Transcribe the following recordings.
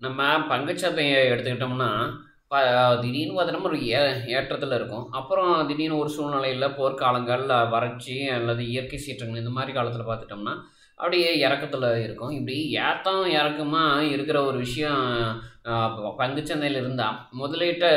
நம்ம பங்குச்சந்தைய எடுத்துக்கிட்டோம்னா, ப திடீர்னு பார்த்தோம்னா ஒரு ஏற்றத்தில இருக்கும். அப்புறம் திடீர்னு ஒரு சூழ்நிலையில போர்க்காலங்கள், வறட்சி அல்லது இயற்கை சீற்றங்கள் இந்த மாரி காலத்தில பார்த்துட்டோம்னா, அப்படியே இறக்கத்தில இருக்கும். இப்படி ஏத்தம், இறக்கமா இருக்கிற ஒரு விஷயம் பங்குச்சந்தையில இருந்தா, முதலீடு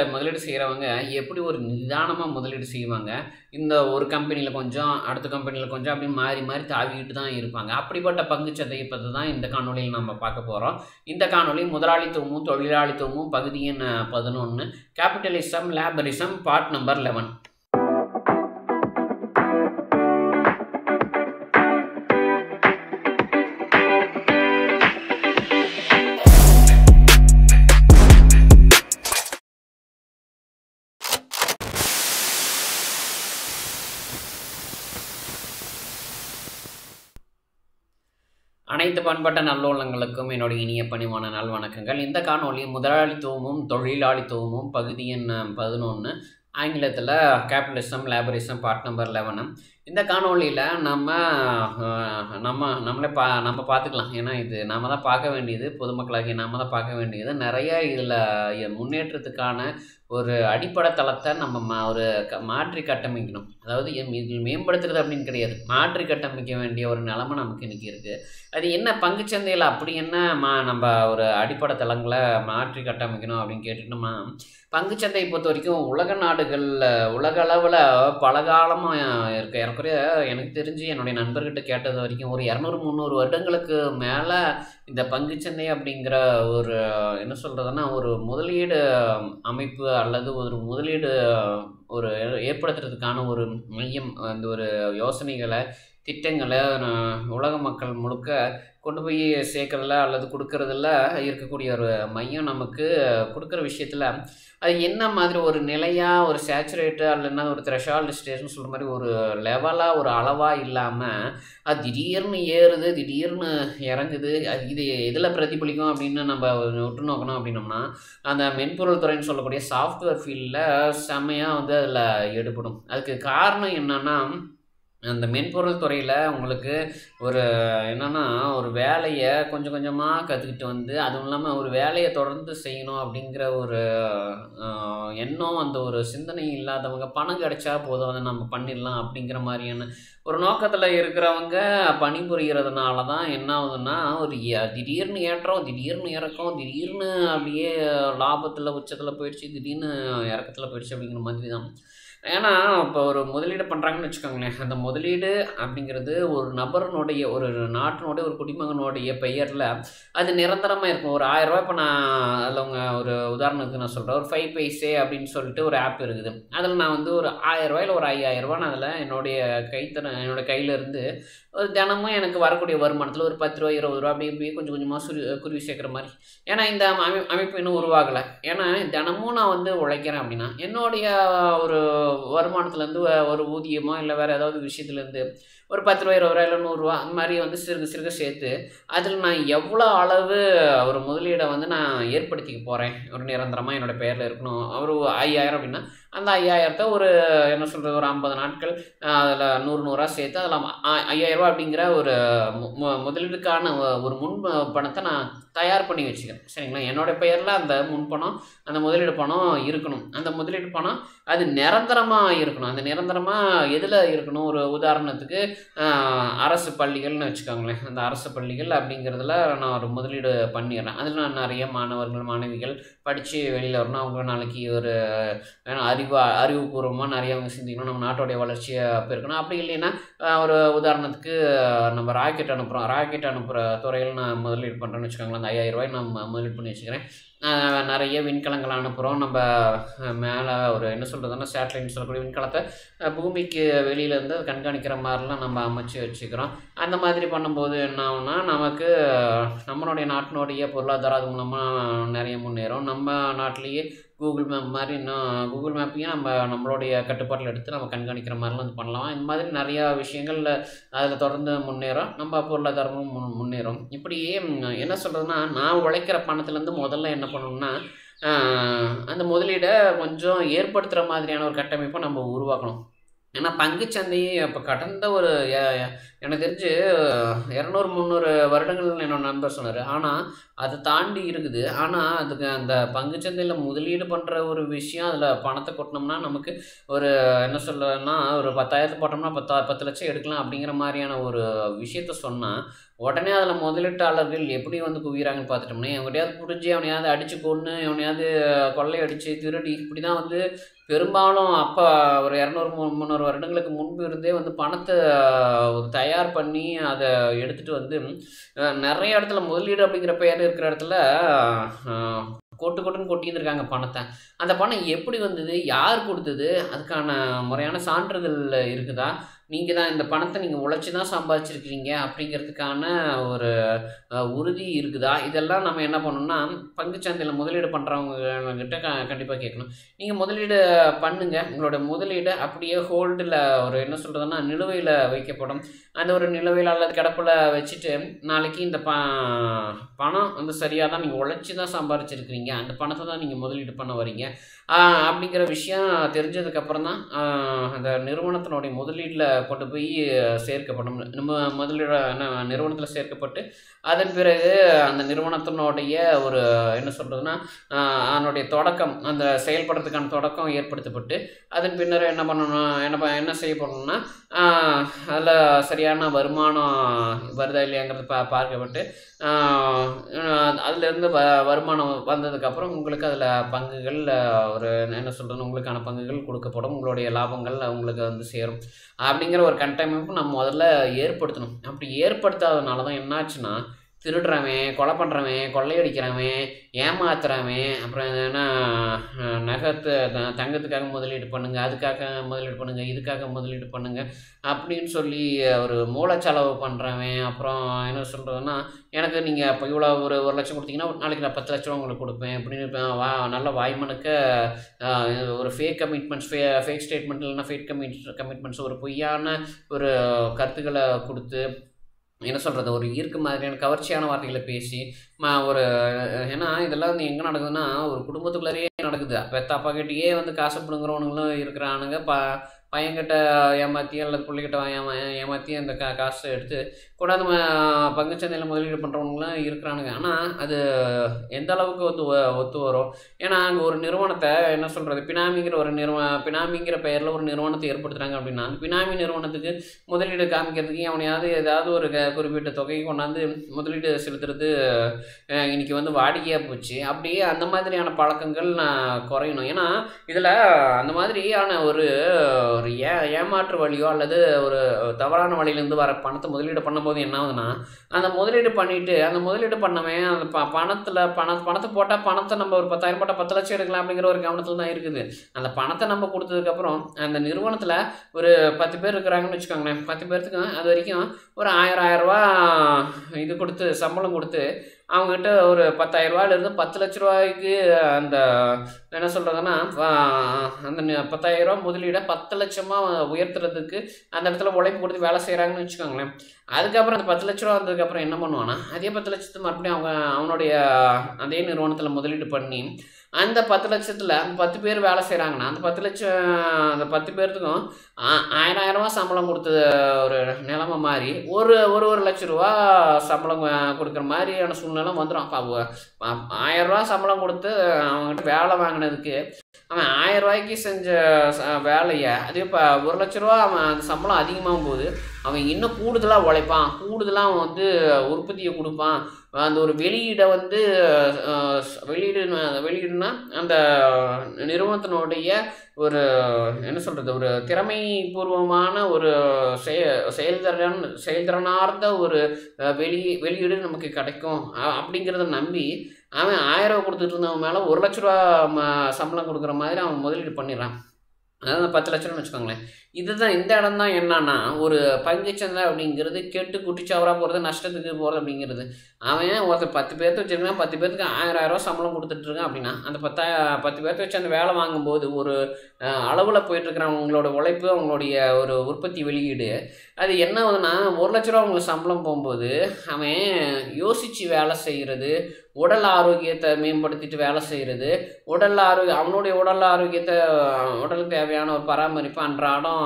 செய்றவங்க எப்படி ஒரு நிதானமா முதலீடு செய்வாங்க? இந்த ஒரு கம்பெனியில கொஞ்சம், அடுத்த கம்பெனியில கொஞ்சம் அப்படி மாறி, மாறி தாவிக்கிட்டு தான் இருப்பாங்க. அப்படிப்பட்ட பங்குச்சந்தைய பத்தி தான் இந்த காணொளியில நம்ம பார்க்க போறோம். இந்த காணொளி முதலாளித்துவமும், தொழிலாளித்துவமும் பகுதி எண் 11 கேபிட்டலிசம், லேபரிசம் பார்ட் நம்பர் 11. அனைத்து பண்பட்ட நல்லுள்ளங்களுக்கும் என்னுடைய இனிய பணிவான நல்வணக்கங்கள். இந்த காணொளி முதலாளித்துவமும், தொழிலாளித்துவமும் பகுதி எண் 11 ஆங்கிலத்தில கேபிட்டலிசம், லேபரிசம் பார்ட் நம்பர் 11. இந்த காணொளியில நம்ம நம்ம பார்த்துக்கலாம். ஏன்னா, இது நாம தான் பார்க்க வேண்டியது, பொதுமக்களாகிய நாம தான் பார்க்க வேண்டியது. நெறைய இதில முன்னேற்றத்துக்கான ஒரு அடிப்படை தளத்த நம்ம மாற்றி கட்டமைக்கணும். அதாவது இதில் மேம்படுத்துறது அப்படின்னு கிடையாது. மாற்றி கட்டமைக்க வேண்டிய ஒரு நிலைமை நமக்கு இன்னைக்கு இருக்கு. அது என்ன பங்குச்சந்தையில அப்படி என்ன நம்ப ஒரு அடிப்படை தளங்கள மாற்றி கட்டமைக்கணும் அப்படின்னு கேட்டுட்டோம்னா, பங்குச்சந்தைய பொறுத்தவரைக்கும் உலக நாடுகள்ல உலக அளவுல பல காலமா இருக்கு. ஏறக்குறைய எனக்கு தெரிஞ்சு என்னுடைய நண்பர்கிட்ட கேட்டது வரைக்கும் ஒரு 200, 300 வருடங்களுக்கு மேல இந்த பங்குச்சந்தை அப்படிங்கிற ஒரு என்ன சொல்றதுன்னா, ஒரு முதலீடு அமைப்பு அல்லது ஒரு முதலீடு ஒரு ஏற்படுத்துறதுக்கான ஒரு மையம், அந்த ஒரு யோசனைகள, திட்டங்கள உலக மக்கள் முழுக்க கொண்டு போய் சேர்க்கறதுல அல்லது குடுக்கறதுல இருக்கக்கூடிய ஒரு மையம் நமக்கு குடுக்குற விஷயத்துல, அது என்ன மாதிரி ஒரு நிலையா, ஒரு சேச்சுரேட்டு இல்லன்னா ஒரு த்ரெஷோல்டு ஸ்டேஜ்ன்னு சொல்ற மாரி ஒரு லெவலா, ஒரு அளவா இல்லாம, அது திடீர்னு ஏறுது, திடீர்னு இறங்குது. இது எதுல பிரதிபலிக்கும் அப்படின்னு நம்ம உற்று நோக்கணும் அப்படின்னோம்னா, அந்த மென்பொருள் துறைன்னு சொல்லக்கூடிய சாஃப்ட்வேர் ஃபீல்ட்ல செம்மையா வந்து அதில எடுபடும். அதுக்கு காரணம் என்னன்னா, அந்த மென்பொருள் துறையில உங்களுக்கு ஒரு என்னன்னா, ஒரு வேலைய கொஞ்சம் கொஞ்சமா கத்துக்கிட்டு வந்து, அதுவும் இல்லாம ஒரு வேலைய தொடர்ந்து செய்யணும் அப்படிங்கிற ஒரு அ எண்ணம், அந்த ஒரு சிந்தனை இல்லாதவங்க, பணம் கிடைச்சா போதும், அத நம்ம பண்ணிடலாம் அப்படிங்கிற மாரியான ஒரு நோக்கத்துல இருக்கிறவங்க பணிபுரியறதுனால தான் என்ன ஆகுதுன்னா, ஒரு திடீர்னு ஏற்றம், திடீர்னு இறக்கம், திடீர்னு அப்படியே லாபத்துல உச்சத்துல போயிடுச்சு, திடீர்னு இறக்கத்துல போயிடுச்சு அப்படிங்கிற மாதிரி தான். ஏன்னா, இப்போ ஒரு முதலீடு பண்றாங்கன்னு வச்சுக்கோங்களேன். அந்த முதலீடு அப்படிங்கிறது ஒரு நபரினுடைய, ஒரு நாட்டினுடைய, ஒரு குடிமகனுடைய பெயர்ல அது நிரந்தரமா இருக்கும். ஒரு ரூ. 1000 இப்ப நான் அதில ஒரு உதாரணத்துக்கு நான் சொல்றேன். ஒரு 5 பைசே அப்படின்னு சொல்லிட்டு ஒரு ஆப் இருக்குது. அதில நான் வந்து ஒரு ரூ. 1000 ஒரு ரூ. 5000 நான் அதில என்னோட கையில இருந்து ஒரு தினமும் எனக்கு வரக்கூடிய வருமானத்தில ஒரு ரூ. 10 ரூ. 20 அப்படி இப்படியே கொஞ்சம் கொஞ்சமா குருவி சேர்க்கிற மாரி. ஏன்னா, இந்த அமைப்பு இன்னும் உருவாகல. ஏன்னா, தினமும் நான் வந்து உழைக்கிறேன் அப்படின்னா, என்னுடைய ஒரு வருமானத்துலேருந்து ஒரு ஊதியமோ, இல்ல வேற ஏதாவது விஷயத்துலேருந்து ஒரு ரூ. 10 ரூ. 20 இல்ல ரூ. 100 அந்த மாரி வந்து சிறுக சிறுக சேர்த்து, அதில நான் எவ்வளோ அளவு ஒரு முதலீட வந்து நான் ஏற்படுத்திக்க போறேன். ஒரு நிரந்தரமா என்னோட பெயர்ல இருக்கணும். ஒரு 5000 அப்படின்னா, அந்த 5000த்த ஒரு என்ன சொல்றது, ஒரு 50 நாட்கள் அதில 100 100ஆ சேர்த்து அதில ரூ. 5000 அப்படிங்கிற ஒரு முதலீடுக்கான ஒரு பணத்த நான் தயார் பண்ணி வச்சுக்கிறேன். சரிங்களா? என்னோட பெயர்ல அந்த முன்பணம், அந்த முதலீடு பணம் இருக்கணும். அந்த முதலீடு பணம் அது நிரந்தரமா இருக்கணும். அந்த நிரந்தரமா எதுல இருக்கணும்? ஒரு உதாரணத்துக்கு அரசு பள்ளிகள்னு வச்சுக்கோங்களேன். அந்த அரசு பள்ளிகள் அப்படிங்கிறதுல நான் ஒரு முதலீடு பண்ணிடுறேன். அதில நான் நெறைய மாணவர்கள், மாணவிகள் படிச்சு வெளியில வரணும். அவங்க நாளைக்கு ஒரு அறிவுபூர்வமா நெறைய அவங்க சிந்திக்கணும். நம்ம நாட்டோடைய வளர்ச்சிய பெருக்கணும். அப்படி இல்லைன்னா, ஒரு உதாரணத்துக்கு நம்ம ராக்கெட் அனுப்புறோம். ராக்கெட் அனுப்புற துறையில நான் முதலீடு பண்றேன்னு வச்சுக்கோங்களேன். அந்த ரூ. 5000 நான் முதலீடு பண்ணி வச்சுக்கிறேன். நெறைய விண்கலங்கள் அனுப்புறோம். நம்ப மேல ஒரு என்ன சொல்றதுன்னா, சேட்டலைட்ன்னு சொல்லக்கூடிய விண்கலத்த பூமிக்கு வெளியில இருந்து கண்காணிக்கிற மாரிலாம் நம்ம அமைச்சு வச்சுக்கிறோம். அந்த மாதிரி பண்ணும்போது என்ன ஆகும்னா, நமக்கு நம்மளுடைய நாட்டினுடைய பொருளாதாரம் அது மூலமா நெறைய முன்னேறும். நம்ம நாட்டிலேயே கூகுள் மேப் மாரி இன்னும் கூகுள் மேப்பையும் நம்மளுடைய கட்டுப்பாட்டுல எடுத்து நம்ம கண்காணிக்கிற மாரிலாம் வந்து பண்ணலாம். இந்த மாதிரி நெறையா விஷயங்கள் அதில தொடர்ந்து முன்னேறும். நம்ம பொருளாதாரமும் முன்னேறும். இப்படி என்ன சொல்றதுன்னா, நான் உழைக்கிற பணத்துலேருந்து முதல்ல என்ன பண்ணணும்னா, அ அந்த முதலீட கொஞ்சம் ஏற்படுத்துற மாதிரியான ஒரு கட்டமைப்ப நம்ம உருவாக்கணும். ஏன்னா பங்குச்சந்தை இப்போ கடந்த ஒரு எனக்கு தெரிஞ்சு 200-300 வருடங்கள் என்னோட நண்பர் சொன்னார். ஆனால் அதை தாண்டி இருக்குது. ஆனால் அதுக்கு அந்த பங்குச்சந்தையில் முதலீடு பண்ணுற ஒரு விஷயம், அதில் பணத்தை கொட்டினோம்னா நமக்கு ஒரு என்ன சொல்லனா ஒரு 10,000 போட்டோம்னா 10 லட்சம் எடுக்கலாம் அப்படிங்கிற மாதிரியான ஒரு விஷயத்த சொன்னால், உடனே அதில் முதலீட்டாளர்கள் எப்படி வந்து குவிகிறாங்கன்னு பார்த்துட்டோம்னா, எவனையாவது பிடிச்சி அவனையாவது அடித்து கொன்று எவனையாவது கொள்ளை அடித்து திருடி இப்படி தான் வந்து பெரும்பாலும் அப்போ ஒரு 200-300 வருடங்களுக்கு முன்பு இருந்தே வந்து பணத்தை ஒரு தயார் பண்ணி அதை எடுத்துகிட்டு வந்து நிறைய இடத்துல முதலீடு அப்படிங்கிற பெயர் இருக்கிற இடத்துல கொட்டுன்னு கொட்டியிருந்திருக்காங்க பணத்தை. அந்த பணம் எப்படி வந்தது, யார் கொடுத்தது, அதுக்கான முறையான சான்றிதழ் இருக்குதா, நீங்கள் தான் இந்த பணத்தை நீங்கள் உழைச்சி தான் சம்பாதிச்சிருக்கிறீங்க அப்படிங்கிறதுக்கான ஒரு உறுதி இருக்குதா, இதெல்லாம் நம்ம என்ன பண்ணணும்னா பங்குச்சந்தையில் முதலீடு பண்ணுறவங்கக்கிட்ட கண்டிப்பாக கேட்கணும். நீங்கள் முதலீடு பண்ணுங்கள், உங்களோட முதலீடு அப்படியே ஹோல்டில் ஒரு என்ன சொல்கிறதுன்னா நிலுவையில் வைக்கப்படும். அந்த ஒரு நிலுவையில் அல்லது கிடப்பில் வச்சுட்டு நாளைக்கு இந்த பணம் வந்து சரியாக தான் நீங்கள் உழைச்சி தான் சம்பாதிச்சிருக்கிறீங்க, அந்த பணத்தை தான் நீங்கள் முதலீடு பண்ண வரீங்க அப்படிங்கிற விஷயம் தெரிஞ்சதுக்கப்புறம் தான் அந்த நிறுவனத்தினுடைய முதலீட்டில் கொண்டு போய் சேர்க்கப்படும். நம்ம முதலீடு நிறுவனத்தில் சேர்க்கப்பட்டு அதன் பிறகு அந்த நிறுவனத்தினுடைய ஒரு என்ன சொல்கிறதுனா அதனுடைய தொடக்கம், அந்த செயல்படுறதுக்கான தொடக்கம் ஏற்படுத்தப்பட்டு அதன் பின்னர் என்ன பண்ணணும், என்ன செய்யப்படணும்னா அதில் சரியான வருமானம் வருதா இல்லையாங்கிறது பார்க்கப்பட்டு அதிலிருந்து வருமானம் வந்ததுக்கப்புறம் உங்களுக்கு அதில் பங்குகள் ஒரு என்ன சொல்கிறது உங்களுக்கான பங்குகள் கொடுக்கப்படும், உங்களுடைய லாபங்கள் உங்களுக்கு வந்து சேரும் அப்படிங்கிற ஒரு கட்டமைப்பு நம்ம முதல்ல ஏற்படுத்தணும். அப்படி ஏற்படுத்தாதனால தான் என்னாச்சுன்னா திருடுறவன், கொலை பண்ணுறவன், கொள்ளையடிக்கிறவன், ஏமாத்துறவன், அப்புறம் என்ன தங்கத்துக்காக முதலீடு பண்ணுங்கள், அதுக்காக முதலீடு பண்ணுங்கள், இதுக்காக முதலீடு பண்ணுங்கள் அப்படின்னு சொல்லி ஒரு மூலச்செலவு பண்ணுறவன், அப்புறம் என்ன சொல்கிறதுன்னா எனக்கு நீங்கள் இப்போ இவ்வளோ ஒரு 1 லட்சம் கொடுத்தீங்கன்னா நாளைக்கு நான் 10 லட்ச ரூபா உங்களுக்கு கொடுப்பேன் அப்படின்னு நல்ல வாய்மனுக்க ஒரு ஃபேக் கமிட்மெண்ட்ஸ், ஃபேக் ஸ்டேட்மெண்ட் இல்லைன்னா ஃபேக் கமிட்மெண்ட்ஸ், ஒரு பொய்யான ஒரு கருத்துக்களை கொடுத்து என்ன சொல்கிறது ஒரு ஈர்க்கு மாதிரியான கவர்ச்சியான வார்த்தைகளை பேசி ஒரு ஏன்னா இதெல்லாம் வந்து எங்கே நடக்குதுன்னா ஒரு குடும்பத்துக்குள்ளேயே நடக்குது. பெத்த அப்பா கிட்டேயே வந்து காசு பிடுங்குறவனுங்களும் இருக்கிறானுங்க, பையன்கிட்ட ஏமாற்றி அல்லது பிள்ளைகிட்ட ஏமாற்றி அந்த காசை எடுத்து கொண்டாந்து பங்குச்சந்தையில் முதலீடு பண்ணுறவங்களாம் இருக்கிறானுங்க. ஆனால் அது எந்த அளவுக்கு வந்து ஒத்து வரும், ஏன்னா அங்கே ஒரு நிறுவனத்தை என்ன சொல்கிறது பினாமிங்கிற பெயரில் ஒரு நிறுவனத்தை ஏற்படுத்துகிறாங்க அப்படின்னா அந்த பினாமி நிறுவனத்துக்கு முதலீடு காமிக்கிறதுக்கு அவனையாவது ஏதாவது ஒரு குறிப்பிட்ட தொகையை கொண்டாந்து முதலீடு செலுத்துறது இன்றைக்கி வந்து வாடிக்கையாக போச்சு. அப்படியே அந்த மாதிரியான பழக்கங்கள் குறையணும். ஏன்னா இதில் அந்த மாதிரியான ஒரு ஏமாற்று வழியோ அல்லது ஒரு தவறான வழியிலேருந்து வர பணத்தை முதலீடு பண்ணும்போது என்ன ஆகுதுன்னா அந்த முதலீடு பண்ணிவிட்டு அந்த முதலீடு பண்ணவன் அந்த பணத்தை போட்டால் பணத்தை நம்ம ஒரு 10,000 போட்டால் 10 லட்சம் எடுக்கலாம் அப்படிங்கிற ஒரு கவனத்தில் தான் இருக்குது. அந்த பணத்தை நம்ம கொடுத்ததுக்கப்புறம் அந்த நிறுவனத்தில் ஒரு 10 பேர் இருக்கிறாங்கன்னு வச்சுக்கோங்களேன், 10 பேர்த்துக்கு அது வரைக்கும் ஒரு 1000 ரூபா இது கொடுத்து சம்பளம் கொடுத்து அவங்ககிட்ட ஒரு 10,000 ரூபாயிலிருந்து 10 லட்ச ரூபாய்க்கு அந்த என்ன சொல்கிறதுன்னா அந்த 10,000 ரூபா முதலீடை 10 லட்சமாக உயர்த்துறதுக்கு அந்த இடத்துல உழைப்பு கொடுத்து வேலை செய்கிறாங்கன்னு வச்சுக்கோங்களேன். அதுக்கப்புறம் அந்த 10 லட்ச ரூபா வந்ததுக்கப்புறம் என்ன பண்ணுவான்னா அதே 10 லட்சத்து மறுபடியும் அவனுடைய அதே நிறுவனத்தில் முதலீடு பண்ணி அந்த 10 லட்சத்தில் அந்த 10 பேர் வேலை செய்கிறாங்கன்னா அந்த 10 பேர்த்துக்கும் 1000 ரூபா சம்பளம் கொடுத்த ஒரு நிலைமை மாதிரி ஒரு லட்ச ரூபா சம்பளம் கொடுக்குற மாதிரியான சூழ்நிலை வந்துடும். அப்போ 1000 ரூபா சம்பளம் கொடுத்து அவங்ககிட்ட வேலை வாங்கினதுக்கு அவன் 1000 ரூபாய்க்கு செஞ்ச வேலையை அதே இப்போ 1 லட்ச ரூபா அவன் அந்த சம்பளம் அதிகமாகும் போது அவன் இன்னும் கூடுதலாக உழைப்பான், கூடுதலாக அவன் வந்து உற்பத்தியை கொடுப்பான். அந்த ஒரு வெளியீடை வந்து வெளியீடுனா அந்த நிறுவனத்தினுடைய ஒரு என்ன சொல்கிறது ஒரு திறமைபூர்வமான ஒரு செயல்திறனார்ந்த ஒரு வெளியீடு நமக்கு கிடைக்கும் அப்படிங்கிறத நம்பி அவன் 1000 ரூபா கொடுத்துட்டு இருந்தவன் மேலே 1 லட்ச ரூபா சம்பளம் கொடுக்குற மாதிரி அவன் முதலீடு பண்ணிடுறான். அதாவது 10 லட்சம்னு வச்சுக்கோங்களேன். இதுதான் இந்த இடம் தான் என்னன்னா ஒரு பங்குச்சந்தை அப்படிங்கிறது கெட்டு குட்டிச்சவராக போகிறது, நஷ்டத்துக்கு போகிறது அப்படிங்கிறது. அவன் ஒருத்தர் 10 பேர்த்து வச்சுருக்கான், 10 பேர்த்துக்கு 1000 ரூபா சம்பளம் கொடுத்துட்ருக்கான் அப்படின்னா அந்த 10 பேர்த்து வச்சு அந்த வேலை வாங்கும்போது ஒரு அளவில் போயிட்டுருக்குற அவங்களோட உழைப்பு, அவங்களுடைய ஒரு உற்பத்தி வெளியீடு அது என்ன ஆகுதுன்னா 1 லட்ச ரூபா அவங்களுக்கு சம்பளம் போகும்போது அவன் யோசித்து வேலை செய்கிறது, உடல் ஆரோக்கியத்தை மேம்படுத்திட்டு வேலை செய்கிறது, அவனுடைய உடல் ஆரோக்கியத்தை உடலுக்கு தேவையான ஒரு பராமரிப்பு அன்றாடம்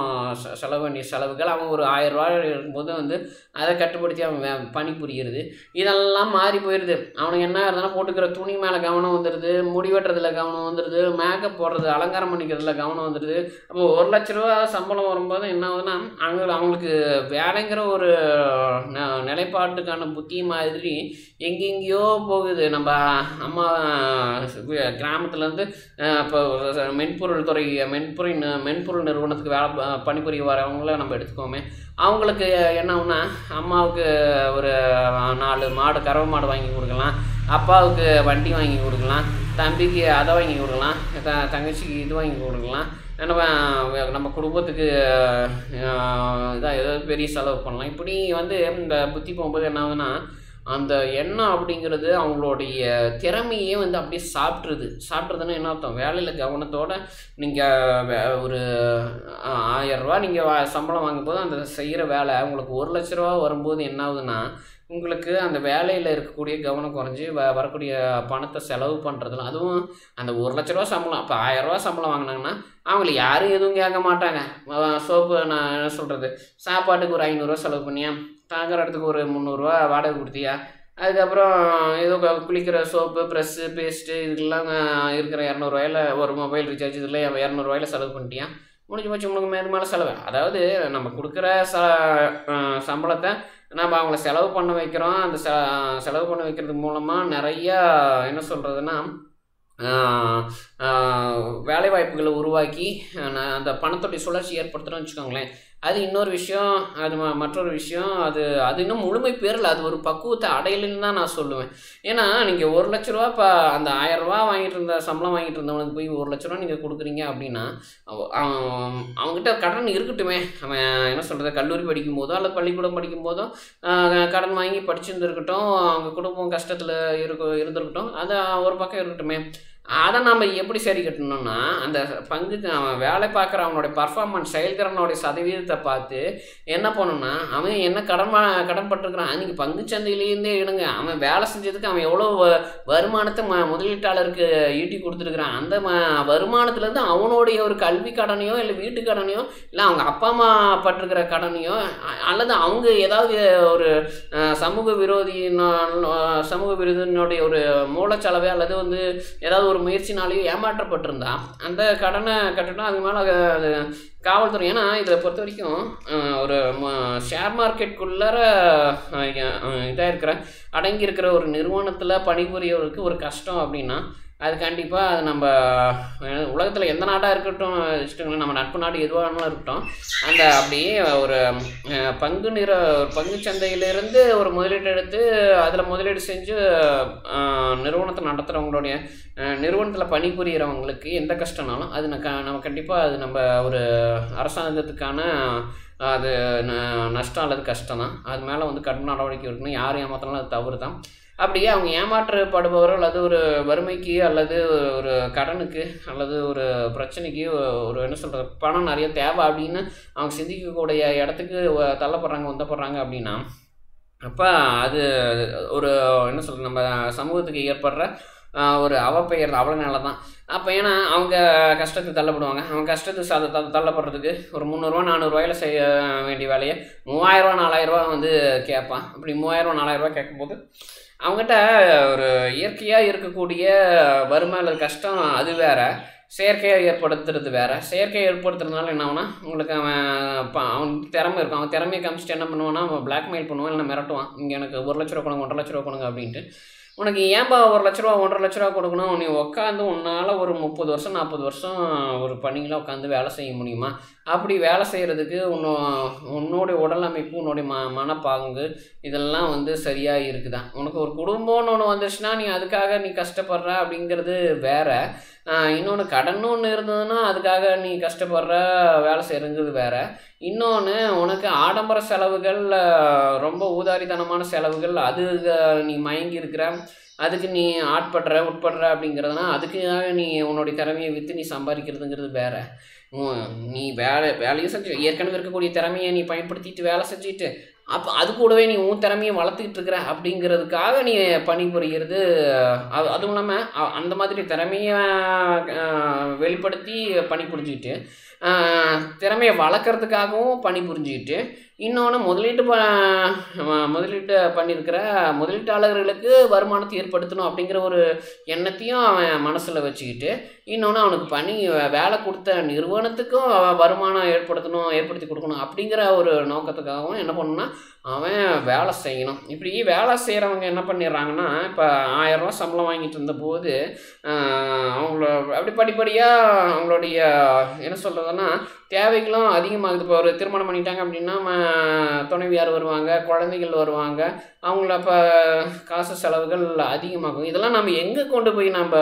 செலவு வேண்டிய செலவுகள் அவன் ஒரு 1000 ரூபா இருக்கும்போது வந்து அதை கட்டுப்படுத்தி அவன் பணிபுரிகிறது. இதெல்லாம் மாறி போயிடுது. அவனுக்கு என்ன ஆகுதுன்னா போட்டுக்கிற துணி மேலே கவனம் வந்துடுது, முடி வெட்டுறதுல கவனம் வந்துடுது, மேக்கப் போடுறது அலங்காரம் பண்ணிக்கிறதுல கவனம் வந்துடுது. அப்போ 1,00,000 ரூபா சம்பளம் வரும்போது என்ன ஆகுதுன்னா அவங்களுக்கு வேலைங்கிற ஒரு நிலைப்பாட்டுக்கான புத்தி மாதிரி எங்கெங்கேயோ போகுது. நம்ம அம்மா கிராமத்துலேருந்து இப்போ மென்பொருள் துறை மென்பொருள் நிறுவனத்துக்கு வேலை பணிபுரிய வரவங்கள நம்ம எடுத்துக்கோமே, அவங்களுக்கு என்ன ஆகுனா அம்மாவுக்கு ஒரு 4 மாடு கறவை மாடு வாங்கி கொடுக்கலாம், அப்பாவுக்கு வண்டி வாங்கி கொடுக்கலாம், தம்பிக்கு அதை வாங்கி கொடுக்கலாம், தங்கச்சிக்கு இது வாங்கி கொடுக்கலாம், நம்ம குடும்பத்துக்கு இதாக ஏதாவது பெரிய செலவு பண்ணலாம். இப்படி வந்து இந்த புத்தி போகும்போது என்ன ஆகுதுன்னா அந்த எண்ணம் அப்படிங்கிறது அவங்களுடைய திறமையே வந்து அப்படியே சாப்பிட்றதுன்னா என்ன அர்த்தம்? வேலையில் கவனத்தோடு நீங்கள் ஒரு 1000 ரூபா நீங்கள் சம்பளம் வாங்கும்போது அந்த செய்கிற வேலை உங்களுக்கு 1,00,000 ரூபா வரும்போது என்ன ஆகுதுன்னா உங்களுக்கு அந்த வேலையில் இருக்கக்கூடிய கவனம் குறைஞ்சி வரக்கூடிய பணத்தை செலவு பண்ணுறதுல, அதுவும் அந்த 1,00,000 ரூபா சம்பளம் இப்போ 1000 ரூபா சம்பளம் வாங்கினாங்கன்னா அவங்கள யாரும் எதுவும் கேட்க மாட்டாங்க. சோப்பு நான் என்ன சொல்கிறது, சாப்பாட்டுக்கு ஒரு 500 ரூபா செலவு பண்ணியா, தங்குற இடத்துக்கு ஒரு 300 ரூபா வாடகை கொடுத்தியா, அதுக்கப்புறம் ஏதோ குளிக்கிற சோப்பு ப்ரெஷ்ஷு பேஸ்ட்டு இதுக்கெல்லாம் இருக்கிற 200 ரூபாயில் ஒரு மொபைல் ரீசார்ஜ் இதில் 200 ரூபாயில் செலவு பண்ணிட்டியா, முடிஞ்சு போச்சு உங்களுக்கு மேலே செலவு. அதாவது நம்ம கொடுக்குற சம்பளத்தை நம்ம அவங்கள செலவு பண்ண வைக்கிறோம். அந்த செலவு பண்ண வைக்கிறது மூலமாக நிறையா என்ன சொல்கிறதுன்னா வேலைவாய்ப்புகளை உருவாக்கி அந்த பணத்துடைய சுழற்சி ஏற்படுத்துகிறோம்னு வச்சுக்கோங்களேன். அது இன்னொரு விஷயம். அது மற்றொரு விஷயம். அது இன்னும் முழுமை பெறல. அது ஒரு பக்குவத்தை அடையலைன்னு தான் நான் சொல்லுவேன். ஏன்னா நீங்கள் 1,00,000 ரூபா இப்போ அந்த 1000 ரூபா வாங்கிட்டு இருந்த சம்பளம் வாங்கிட்டு இருந்தவனுக்கு போய் 1,00,000 ரூபா நீங்கள் கொடுக்குறீங்க அப்படின்னா அவங்ககிட்ட கடன் இருக்கட்டுமே. அவன் என்ன சொல்கிறது, கல்லூரி படிக்கும்போதோ அல்லது பள்ளிக்கூடம் படிக்கும்போதோ கடன் வாங்கி படிச்சுருந்துருக்கட்டும், அவங்க குடும்பம் கஷ்டத்தில் இருந்திருக்கட்டும், அது ஒரு பக்கம் இருக்கட்டுமே. அதை நம்ம எப்படி சரி கட்டணும்னா அந்த அவன் வேலை பார்க்குற அவனுடைய பர்ஃபார்மன்ஸ் செயல்திறனுடைய சதவீதத்தை பார்த்து என்ன பண்ணணும்னா அவன் என்ன கடன்பட்டுருக்கிறான். நீங்கள் பங்குச்சந்தையிலேருந்தே எடுங்க, அவன் வேலை செஞ்சதுக்கு அவன் எவ்வளோ வருமானத்தை முதலீட்டாளருக்கு ஈட்டி கொடுத்துருக்குறான். அந்த வருமானத்துலேருந்து அவனுடைய ஒரு கல்வி கடனையோ இல்லை வீட்டு கடனையோ இல்லை அவங்க அப்பா அம்மா பட்டிருக்கிற கடனையோ அல்லது அவங்க ஏதாவது ஒரு சமூக விரோதியினுடைய ஒரு மூலச்செலவை அல்லது வந்து ஏதாவது ஒரு முயற்சினாலேயும் ஏமாற்றப்பட்டிருந்தா அந்த கடனை கட்டணும். அதுக்கு மேலே அது காவல்துறை. ஏன்னா இதில் பொறுத்த வரைக்கும் ஒரு ஷேர் மார்க்கெட்டுக்குள்ளார அடங்கி இருக்கிற ஒரு நிறுவனத்தில் பணிபுரியவருக்கு ஒரு கஷ்டம் அப்படின்னா அது கண்டிப்பாக அது நம்ம உலகத்தில் எந்த நாடாக இருக்கட்டும் வச்சுட்டோங்களேன், நம்ம நட்பு நாடு எதுவானாலும் இருக்கட்டும், அந்த அப்படியே ஒரு பங்கு சந்தையிலேருந்து ஒரு முதலீடு எடுத்து அதில் முதலீடு செஞ்சு நிறுவனத்தை நடத்துகிறவங்களுடைய நிறுவனத்தில் பணிபுரிகிறவங்களுக்கு எந்த கஷ்டம்னாலும் அது நம்ம கண்டிப்பாக அது நம்ம ஒரு அரசாங்கத்துக்கான அது நஷ்டம் அல்லது கஷ்டம் தான். அது மேலே வந்து கடும் நடவடிக்கை இருக்குன்னு யார் ஏமாத்தினாலும் அது தவறு தான். அப்படியே அவங்க ஏமாற்றப்படுபவர்கள் அது ஒரு வறுமைக்கு அல்லது ஒரு கடனுக்கு அல்லது ஒரு பிரச்சனைக்கு ஒரு என்ன சொல்கிறது பணம் நிறைய தேவை அப்படின்னு அவங்க சிந்திக்கக்கூடிய இடத்துக்கு தள்ளப்படுறாங்க அப்படின்னா அப்போ அது ஒரு என்ன சொல்கிறது நம்ம சமூகத்துக்கு ஏற்படுற ஒரு அவப்பெயர் அவ்வளோ தான். அப்போ ஏன்னா அவங்க கஷ்டத்துக்கு தள்ளப்படுவாங்க. அவங்க கஷ்டத்துக்கு தள்ளப்படுறதுக்கு ஒரு 300 400 ரூபாயில் செய்ய வேண்டிய வேலையை 3000 4000 ரூபா வந்து கேட்பான். அப்படி 3000 4000 ரூபா கேட்கும்போது அவங்ககிட்ட ஒரு இயற்கையாக இருக்கக்கூடிய வறுமை அல்லது கஷ்டம் அது வேறு, செயற்கையாக ஏற்படுத்துறது வேறு. செயற்கையாக ஏற்படுத்துறதுனால என்ன ஆகுனா உங்களுக்கு அவனுக்கு திறமை இருக்கும். அவன் திறமையை காமிச்சிட்டு என்ன பண்ணுவான்னா அவன் பிளாக்மெயில் பண்ணுவான், இல்லை மிரட்டுவான். இங்கே எனக்கு 1,00,000 ரூபா கொடுங்க 1,50,000 ரூபா கொடுங்க அப்படின்ட்டு. உனக்கு ஏன்பா 1,00,000 ரூபா 1,50,000 ரூபா கொடுக்கணும்? நீ உட்காந்து உன்னால் ஒரு 30 வருஷம் 40 வருஷம் ஒரு பணியில் உட்காந்து வேலை செய்ய முடியுமா? அப்படி வேலை செய்கிறதுக்கு உன்னோடைய உடல் அமைப்பு உன்னுடைய மனப்பாங்கு இதெல்லாம் வந்து சரியாக இருக்குதா? உனக்கு ஒரு குடும்பம்னு ஒன்று வந்துச்சுன்னா நீ அதுக்காக நீ கஷ்டப்படுற அப்படிங்கிறது வேறு. இன்னொன்று கடன் ஒன்று இருந்ததுன்னா அதுக்காக நீ கஷ்டப்படுற வேலை செய்கிறங்கிறது வேறு. இன்னொன்று உனக்கு ஆடம்பர செலவுகள் ரொம்ப ஊதாரித்தனமான செலவுகள் அது நீ மயங்கி இருக்கிற, அதுக்கு நீ உட்படுற அப்படிங்கிறதுனா அதுக்காக நீ உன்னுடைய திறமையை விற்று நீ சம்பாதிக்கிறதுங்கிறது வேறு. நீ வேலையும் செஞ்சு ஏற்கனவே இருக்கக்கூடிய திறமையை நீ பயன்படுத்திட்டு வேலை செஞ்சுட்டு அப்போ அது கூடவே நீ உன் திறமையை வளர்த்துக்கிட்டு இருக்கிற அப்படிங்கிறதுக்காக நீ பணிபுரிகிறது. அதுவும் இல்லாமல் அந்த மாதிரி திறமையை வெளிப்படுத்தி பணிபுரிஞ்சுக்கிட்டு திறமையை வளர்க்குறதுக்காகவும் பணிபுரிஞ்சுக்கிட்டு, இன்னொன்று முதலீட்டு பண்ணியிருக்கிற முதலீட்டாளர்களுக்கு வருமானத்தை ஏற்படுத்தணும் அப்படிங்கிற ஒரு எண்ணத்தையும் அவன் மனசில் வச்சுக்கிட்டு, இன்னொன்று அவனுக்கு வேலை கொடுத்த நிறுவனத்துக்கும் வருமானம் ஏற்படுத்தி கொடுக்கணும் அப்படிங்கிற ஒரு நோக்கத்துக்காகவும் என்ன பண்ணணும்னா அவன் வேலை செய்யணும். இப்படி வேலை செய்கிறவங்க என்ன பண்ணிடுறாங்கன்னா, இப்போ 1000 ரூபா சம்பளம் வாங்கிட்டு இருந்தபோது அவங்கள அப்படி படிப்படியாக அவங்களுடைய என்ன சொல்கிறதுன்னா தேவைகளும் அதிகமாகுது. இப்போ ஒரு திருமணம் பண்ணிட்டாங்க அப்படின்னா துணைவியார் வருவாங்க, குழந்தைகள் வருவாங்க, அவங்கள இப்போ காசு செலவுகள் அதிகமாகும். இதெல்லாம் நம்ம எங்கே கொண்டு போய் நம்ம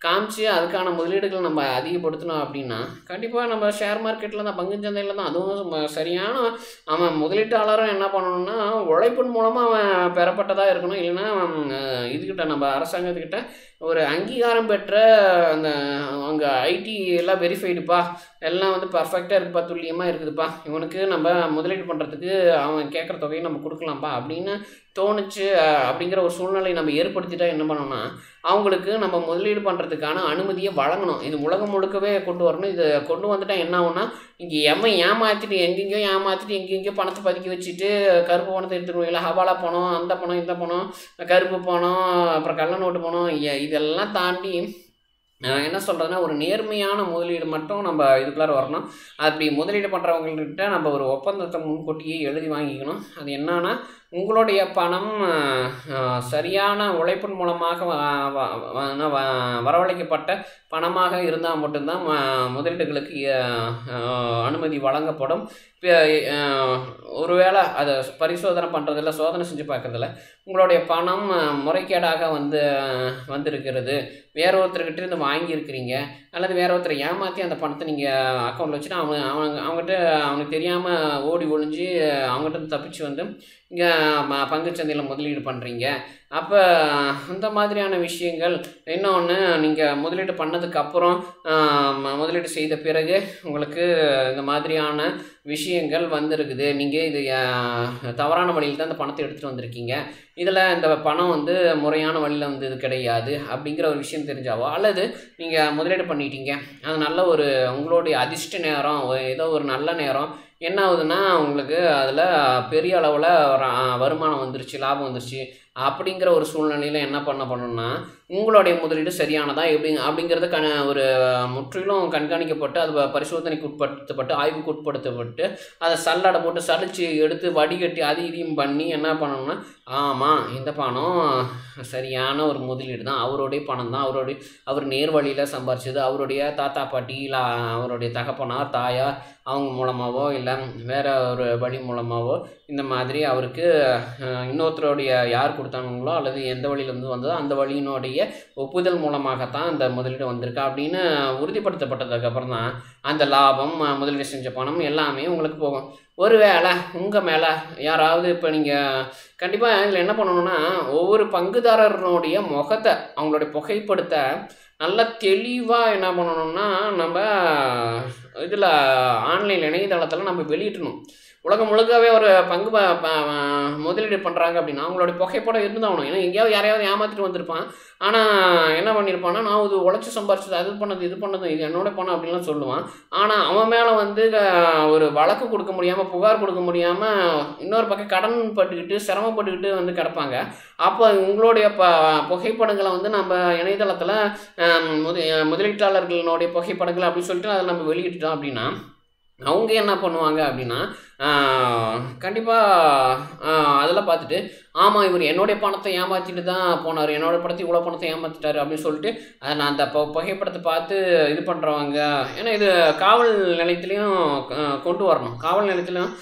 காமிச்சு அதுக்கான முதலீடுகள் நம்ம அதிகப்படுத்தணும் அப்படின்னா, கண்டிப்பாக நம்ம ஷேர் மார்க்கெட்டில் தான், பங்கு சந்தையில் தான். அதுவும் சரியான அவன் முதலீட்டாளரும் என்ன பண்ணணும்னா உழைப்பின் மூலமாக அவன் பெறப்பட்டதாக இருக்கணும். இல்லைன்னா இதுக்கிட்ட நம்ம அரசாங்கத்துக்கிட்ட ஒரு அங்கீகாரம் பெற்ற அந்த அங்கே ஐடி எல்லாம் வெரிஃபைடுப்பா, எல்லாம் வந்து பர்ஃபெக்டாக இருக்குப்பா, துல்லியமாக இருக்குதுப்பா, இவனுக்கு நம்ம முதலீடு பண்ணுறதுக்கு அவன் கேட்குற தொகையை நம்ம கொடுக்கலாம்ப்பா அப்படின்னு தோணுச்சு அப்படிங்கிற ஒரு சூழ்நிலை நம்ம ஏற்படுத்திட்டா என்ன பண்ணோம்னா அவங்களுக்கு நம்ம முதலீடு பண்ணுறதுக்கான அனுமதியை வழங்கணும். இது உலகம் முழுக்கவே கொண்டு வரணும். இது கொண்டு வந்துட்டால் என்ன ஆகும்னா, இங்கே ஏமாற்றிட்டு எங்கெங்கேயோ பணத்தை பதுக்கி வச்சுட்டு கருப்பு பணத்தை எடுத்துக்கணும், இல்லை ஹவாலா பணம், அந்த பணம், இந்த பணம், கருப்பு பணம், அப்புறம் கள்ள நோட்டு பணம், இதெல்லாம் தாண்டி என்ன சொல்கிறதுனா ஒரு நேர்மையான முதலீடு மட்டும் நம்ம இதுக்குள்ளார வரணும். அப்படி முதலீடு பண்ணுறவங்கள்கிட்ட நம்ம ஒரு ஒப்பந்தத்தை முன்கூட்டியே எழுதி வாங்கிக்கணும். அது என்னன்னா, உங்களுடைய பணம் சரியான உழைப்பின் மூலமாக வரவழைக்கப்பட்ட பணமாக இருந்தால் மட்டும்தான் முதலீடுகளுக்கு அனுமதி வழங்கப்படும். ஒருவேளை அதை பரிசோதனை பண்ணுறதில்ல, சோதனை செஞ்சு பார்க்குறதில்ல, உங்களுடைய பணம் முறைகேடாக வந்திருக்கிறது, வேற ஒருத்தர்கிட்ட இருந்து வாங்கியிருக்கிறீங்க, அல்லது வேற ஒருத்தரை ஏமாற்றி அந்த பணத்தை நீங்கள் அக்கௌண்ட்டில் வச்சுட்டு அவங்ககிட்ட அவனுக்கு தெரியாமல் ஓடி ஒழிஞ்சு அவங்ககிட்ட தப்பிச்சு வந்து இங்கே பங்குச்சந்தையில் முதலீடு பண்ணுறீங்க. அப்போ இந்த மாதிரியான விஷயங்கள். இன்னொன்று, நீங்கள் முதலீடு பண்ணதுக்கப்புறம் முதலீடு செய்த பிறகு உங்களுக்கு இந்த மாதிரியான விஷயங்கள் வந்துருக்குது, நீங்கள் இது தவறான வழியில் தான் இந்த பணத்தை எடுத்துகிட்டு வந்திருக்கீங்க, இதில் இந்த பணம் வந்து முறையான வழியில் வந்து இது கிடையாது அப்படிங்கிற ஒரு விஷயம் தெரிஞ்சாவோ, அல்லது நீங்கள் முதலீடு பண்ணிட்டீங்க, அது நல்ல ஒரு உங்களுடைய அதிர்ஷ்ட நேரம், ஏதோ ஒரு நல்ல நேரம், என்ன ஆகுதுன்னா உங்களுக்கு அதில் பெரிய அளவில் வருமானம் வந்துருச்சு, லாபம் வந்துருச்சு அப்படிங்கிற ஒரு சூழ்நிலையில் என்ன பண்ணணும்னா உங்களுடைய முதலீடு சரியானதா அப்படிங்கிறது ஒரு முற்றிலும் கண்காணிக்கப்பட்டு, அது பரிசோதனைக்கு உட்படுத்தப்பட்டு, ஆய்வுக்கு உட்படுத்தப்பட்டு, அதை சல்லடை போட்டு சலிச்சு எடுத்து வடிகட்டி அது இதையும் பண்ணி என்ன பண்ணணும்னா, ஆமாம் இந்த பணம் சரியான ஒரு முதலீடு தான், அவருடைய பணம் தான், அவர் நேர் வழியில் சம்பாரிச்சது, அவருடைய தாத்தா பாட்டி இல்லை அவருடைய தகப்பனார் தாயார் அவங்க மூலமாகவோ இல்லை வேறு ஒரு வழி மூலமாகவோ இந்த மாதிரி அவருக்கு இன்னொருத்தருடைய யார் கொடுத்தாங்களோ அல்லது எந்த வழியிலேருந்து வந்ததோ அந்த வழியினுடைய ஒப்புதல் மூலமாகத்தான் அந்த முதலீடு வந்திருக்கு அப்படின்னு உறுதிப்படுத்தப்பட்டதுக்கப்புறம் தான் அந்த லாபம், முதலீடு செஞ்ச பணம் எல்லாமே உங்களுக்கு போகும். ஒருவேளை உங்கள் மேலே யாராவது இப்போ நீங்கள் கண்டிப்பாக இதில் என்ன பண்ணணும்னா, ஒவ்வொரு பங்குதாரனுடைய முகத்தை அவங்களுடைய புகைப்படுத்த நல்லா தெளிவாக என்ன பண்ணணும்னா நம்ம இதில் ஆன்லைன் இணையதளத்தில் நம்ம வெளியிட்டணும். உலகம் முழுக்கவே ஒரு பங்கு முதலீடு பண்ணுறாங்க அப்படின்னா அவங்களுடைய புகைப்படம் இருந்தாகணும். ஏன்னா எங்கேயாவது யாரையாவது ஏமாற்றிட்டு வந்திருப்பான், ஆனால் என்ன பண்ணியிருப்பான்னா, நான் இது உழைச்சி சம்பாரிச்சது, அது பண்ணது, இது பண்ணது, இது என்னோட பணம் அப்படின்லாம் சொல்லுவான். ஆனால் அவன் மேலே வந்து ஒரு வழக்கு கொடுக்க முடியாமல், புகார் கொடுக்க முடியாமல், இன்னொரு பக்கம் கடன் பட்டுக்கிட்டு சிரமப்பட்டுக்கிட்டு வந்து கிடப்பாங்க. அப்போ உங்களுடைய புகைப்படங்களை வந்து நம்ம இணையதளத்தில் முதலீட்டாளர்களுடைய புகைப்படங்கள் அப்படின்னு சொல்லிட்டு அதை நம்ம வெளியிட்டோம் அப்படின்னா அவங்க என்ன பண்ணுவாங்க அப்படின்னா, கண்டிப்பாக அதெல்லாம் பார்த்துட்டு, ஆமாம் இவர் என்னுடைய பணத்தை ஏமாற்றிட்டு தான் போனார், என்னோடய படத்தை இவ்வளோ பணத்தை ஏமாற்றிட்டார் அப்படின்னு சொல்லிட்டு நான் அந்த புகைப்படத்தை பார்த்து இது பண்ணுறவங்க. ஏன்னா இது காவல் நிலையத்துலேயும் கொண்டு வரணும். காவல் நிலையத்துலையும்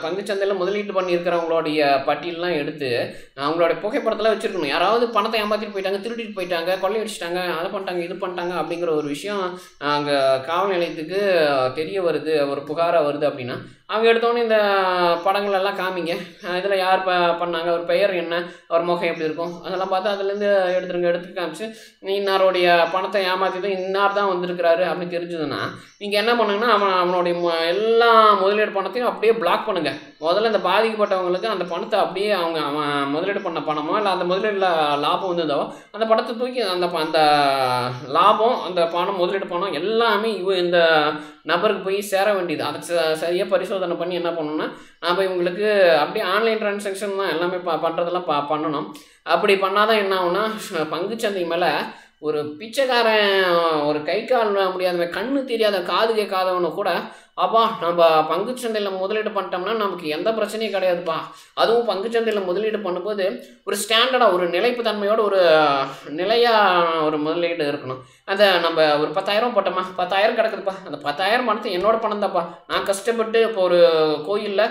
பங்குச்சந்தையில் முதலீட்டு பண்ணியிருக்கிறவங்களுடைய பட்டியலாம் எடுத்து அவங்களுடைய புகைப்படத்தில் வச்சுருக்கணும். யாராவது பணத்தை ஏமாற்றிட்டு போயிட்டாங்க, திருடிட்டு போயிட்டாங்க, கொள்ளையடிச்சிட்டாங்க, அதை பண்ணிட்டாங்க, இது பண்ணிட்டாங்க அப்படிங்கிற ஒரு விஷயம் அங்கே காவல் நிலையத்துக்கு தெரிய வருது, ஒரு புகாராக வருது அப்படின்னா அவங்க எடுத்தோன்னே இந்த படங்களெல்லாம் காமிங்க, இதில் யார் பண்ணாங்க, அவர் பெயர் என்ன, அவர் முகம் எப்படி இருக்கும், அதெல்லாம் பார்த்து அதுலேருந்து எடுத்து காமிச்சு இன்னாருடைய பணத்தை ஏமாற்றிட்டு இன்னார் தான் வந்திருக்கிறாரு அப்படின்னு தெரிஞ்சதுன்னா நீங்கள் என்ன பண்ணுங்கன்னா அவனுடைய எல்லா முதலீடு பணத்தையும் அப்படியே பிளாக் பண்ணுங்கள். முதல்ல இந்த பாதிக்கப்பட்டவங்களுக்கு அந்த பணத்தை அப்படியே அவங்க முதலீடு பண்ண பணமோ இல்லை அந்த முதலீடுல லாபம் வந்ததோ அந்த பணத்தை தூக்கி அந்த லாபம் அந்த பணம் முதலீடு பணம் எல்லாமே இந்த நபருக்கு போய் சேர வேண்டியது. அதை சரியாக பரிசோதனை பண்ணி என்ன பண்ணணும்னா நம்ம இவங்களுக்கு அப்படியே ஆன்லைன் டிரான்சாக்ஷன் தான் எல்லாமே பண்ணுறதெல்லாம் பண்ணணும். அப்படி பண்ணாதான் என்ன ஆகுனா பங்குச்சந்தை மேலே ஒரு பிச்சைக்காரன், ஒரு கை கால் முடியாதவன், கண்ணு தெரியாத காது கேட்காதவனு கூட அப்பா நம்ம பங்குச்சந்தையில் முதலீடு பண்ணிட்டோம்னா நமக்கு எந்த பிரச்சனையும் கிடையாதுப்பா. அதுவும் பங்குச்சந்தையில் முதலீடு பண்ணும்போது ஒரு ஸ்டாண்டர்டாக ஒரு நிலைப்பு தன்மையோட ஒரு நிலையாக ஒரு முதலீடு இருக்கணும். அதை நம்ம ஒரு 10,000 போட்டோமா, 10,000 கிடக்குதுப்பா, அந்த 10,000 பணத்தை என்னோட பணம் தான்ப்பா, நான் கஷ்டப்பட்டு இப்போ ஒரு கோயிலில்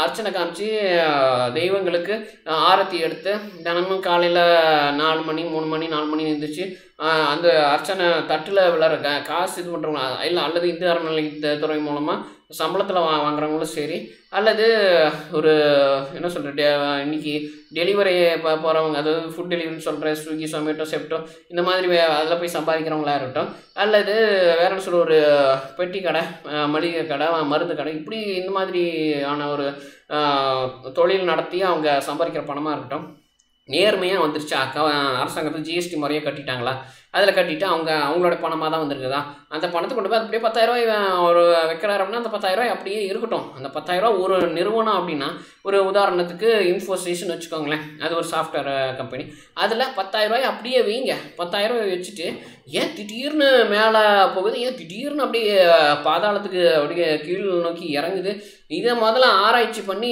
அர்ச்சனை காமிச்சு தெய்வங்களுக்கு ஆரத்தி எடுத்து தினமும் காலையில் 4 மணி 3 மணி 4 மணி எழுந்திரிச்சு அந்த அர்ச்சனை தட்டில் விளையாடுற காசு இது பண்ணுறவங்க இல்லை, அல்லது இந்து அறநிலையத்துறை மூலமாக சம்பளத்தில் வாங்குறவங்களும் சரி, அல்லது ஒரு என்ன சொல்கிற இன்றைக்கி டெலிவரி போகிறவங்க, அதாவது ஃபுட் டெலிவரின்னு சொல்கிற ஸ்விக்கி, சொமேட்டோ, செப்டோ இந்த மாதிரி அதில் போய் சம்பாதிக்கிறவங்களா இருக்கட்டும், அல்லது வேற என்ன சொல்கிற ஒரு பெட்டி கடை, மளிகை கடை, மருந்து கடை, இப்படி இந்த மாதிரியான ஒரு தொழில் நடத்தி அவங்க சம்பாதிக்கிற பணமாக இருக்கட்டும், நேர்மையாக வந்துருச்சு. அரசாங்கத்துக்கு ஜிஎஸ்டி முறையாக கட்டிட்டாங்களா, அதில் கட்டிட்டு அவங்களோட பணமாக தான் வந்துருக்குதா, அந்த பணத்தை கொண்டு போய் அப்படியே 10,000 ஒரு வைக்கிறாரு அப்படின்னா அந்த 10,000 அப்படியே இருக்கட்டும். அந்த 10,000 ஒரு நிறுவனம் அப்படின்னா, ஒரு உதாரணத்துக்கு இன்ஃபோசிஸ்ன்னு வச்சுக்கோங்களேன், அது ஒரு சாஃப்ட்வேர் கம்பெனி, அதில் 10,000 அப்படியே வைங்க. 10,000 வச்சுட்டு ஏன் திடீர்னு மேலே போகுது, ஏன் திடீர்னு அப்படியே பாதாளத்துக்கு அப்படியே கீழ் நோக்கி இறங்குது, இதை முதல்ல ஆராய்ச்சி பண்ணி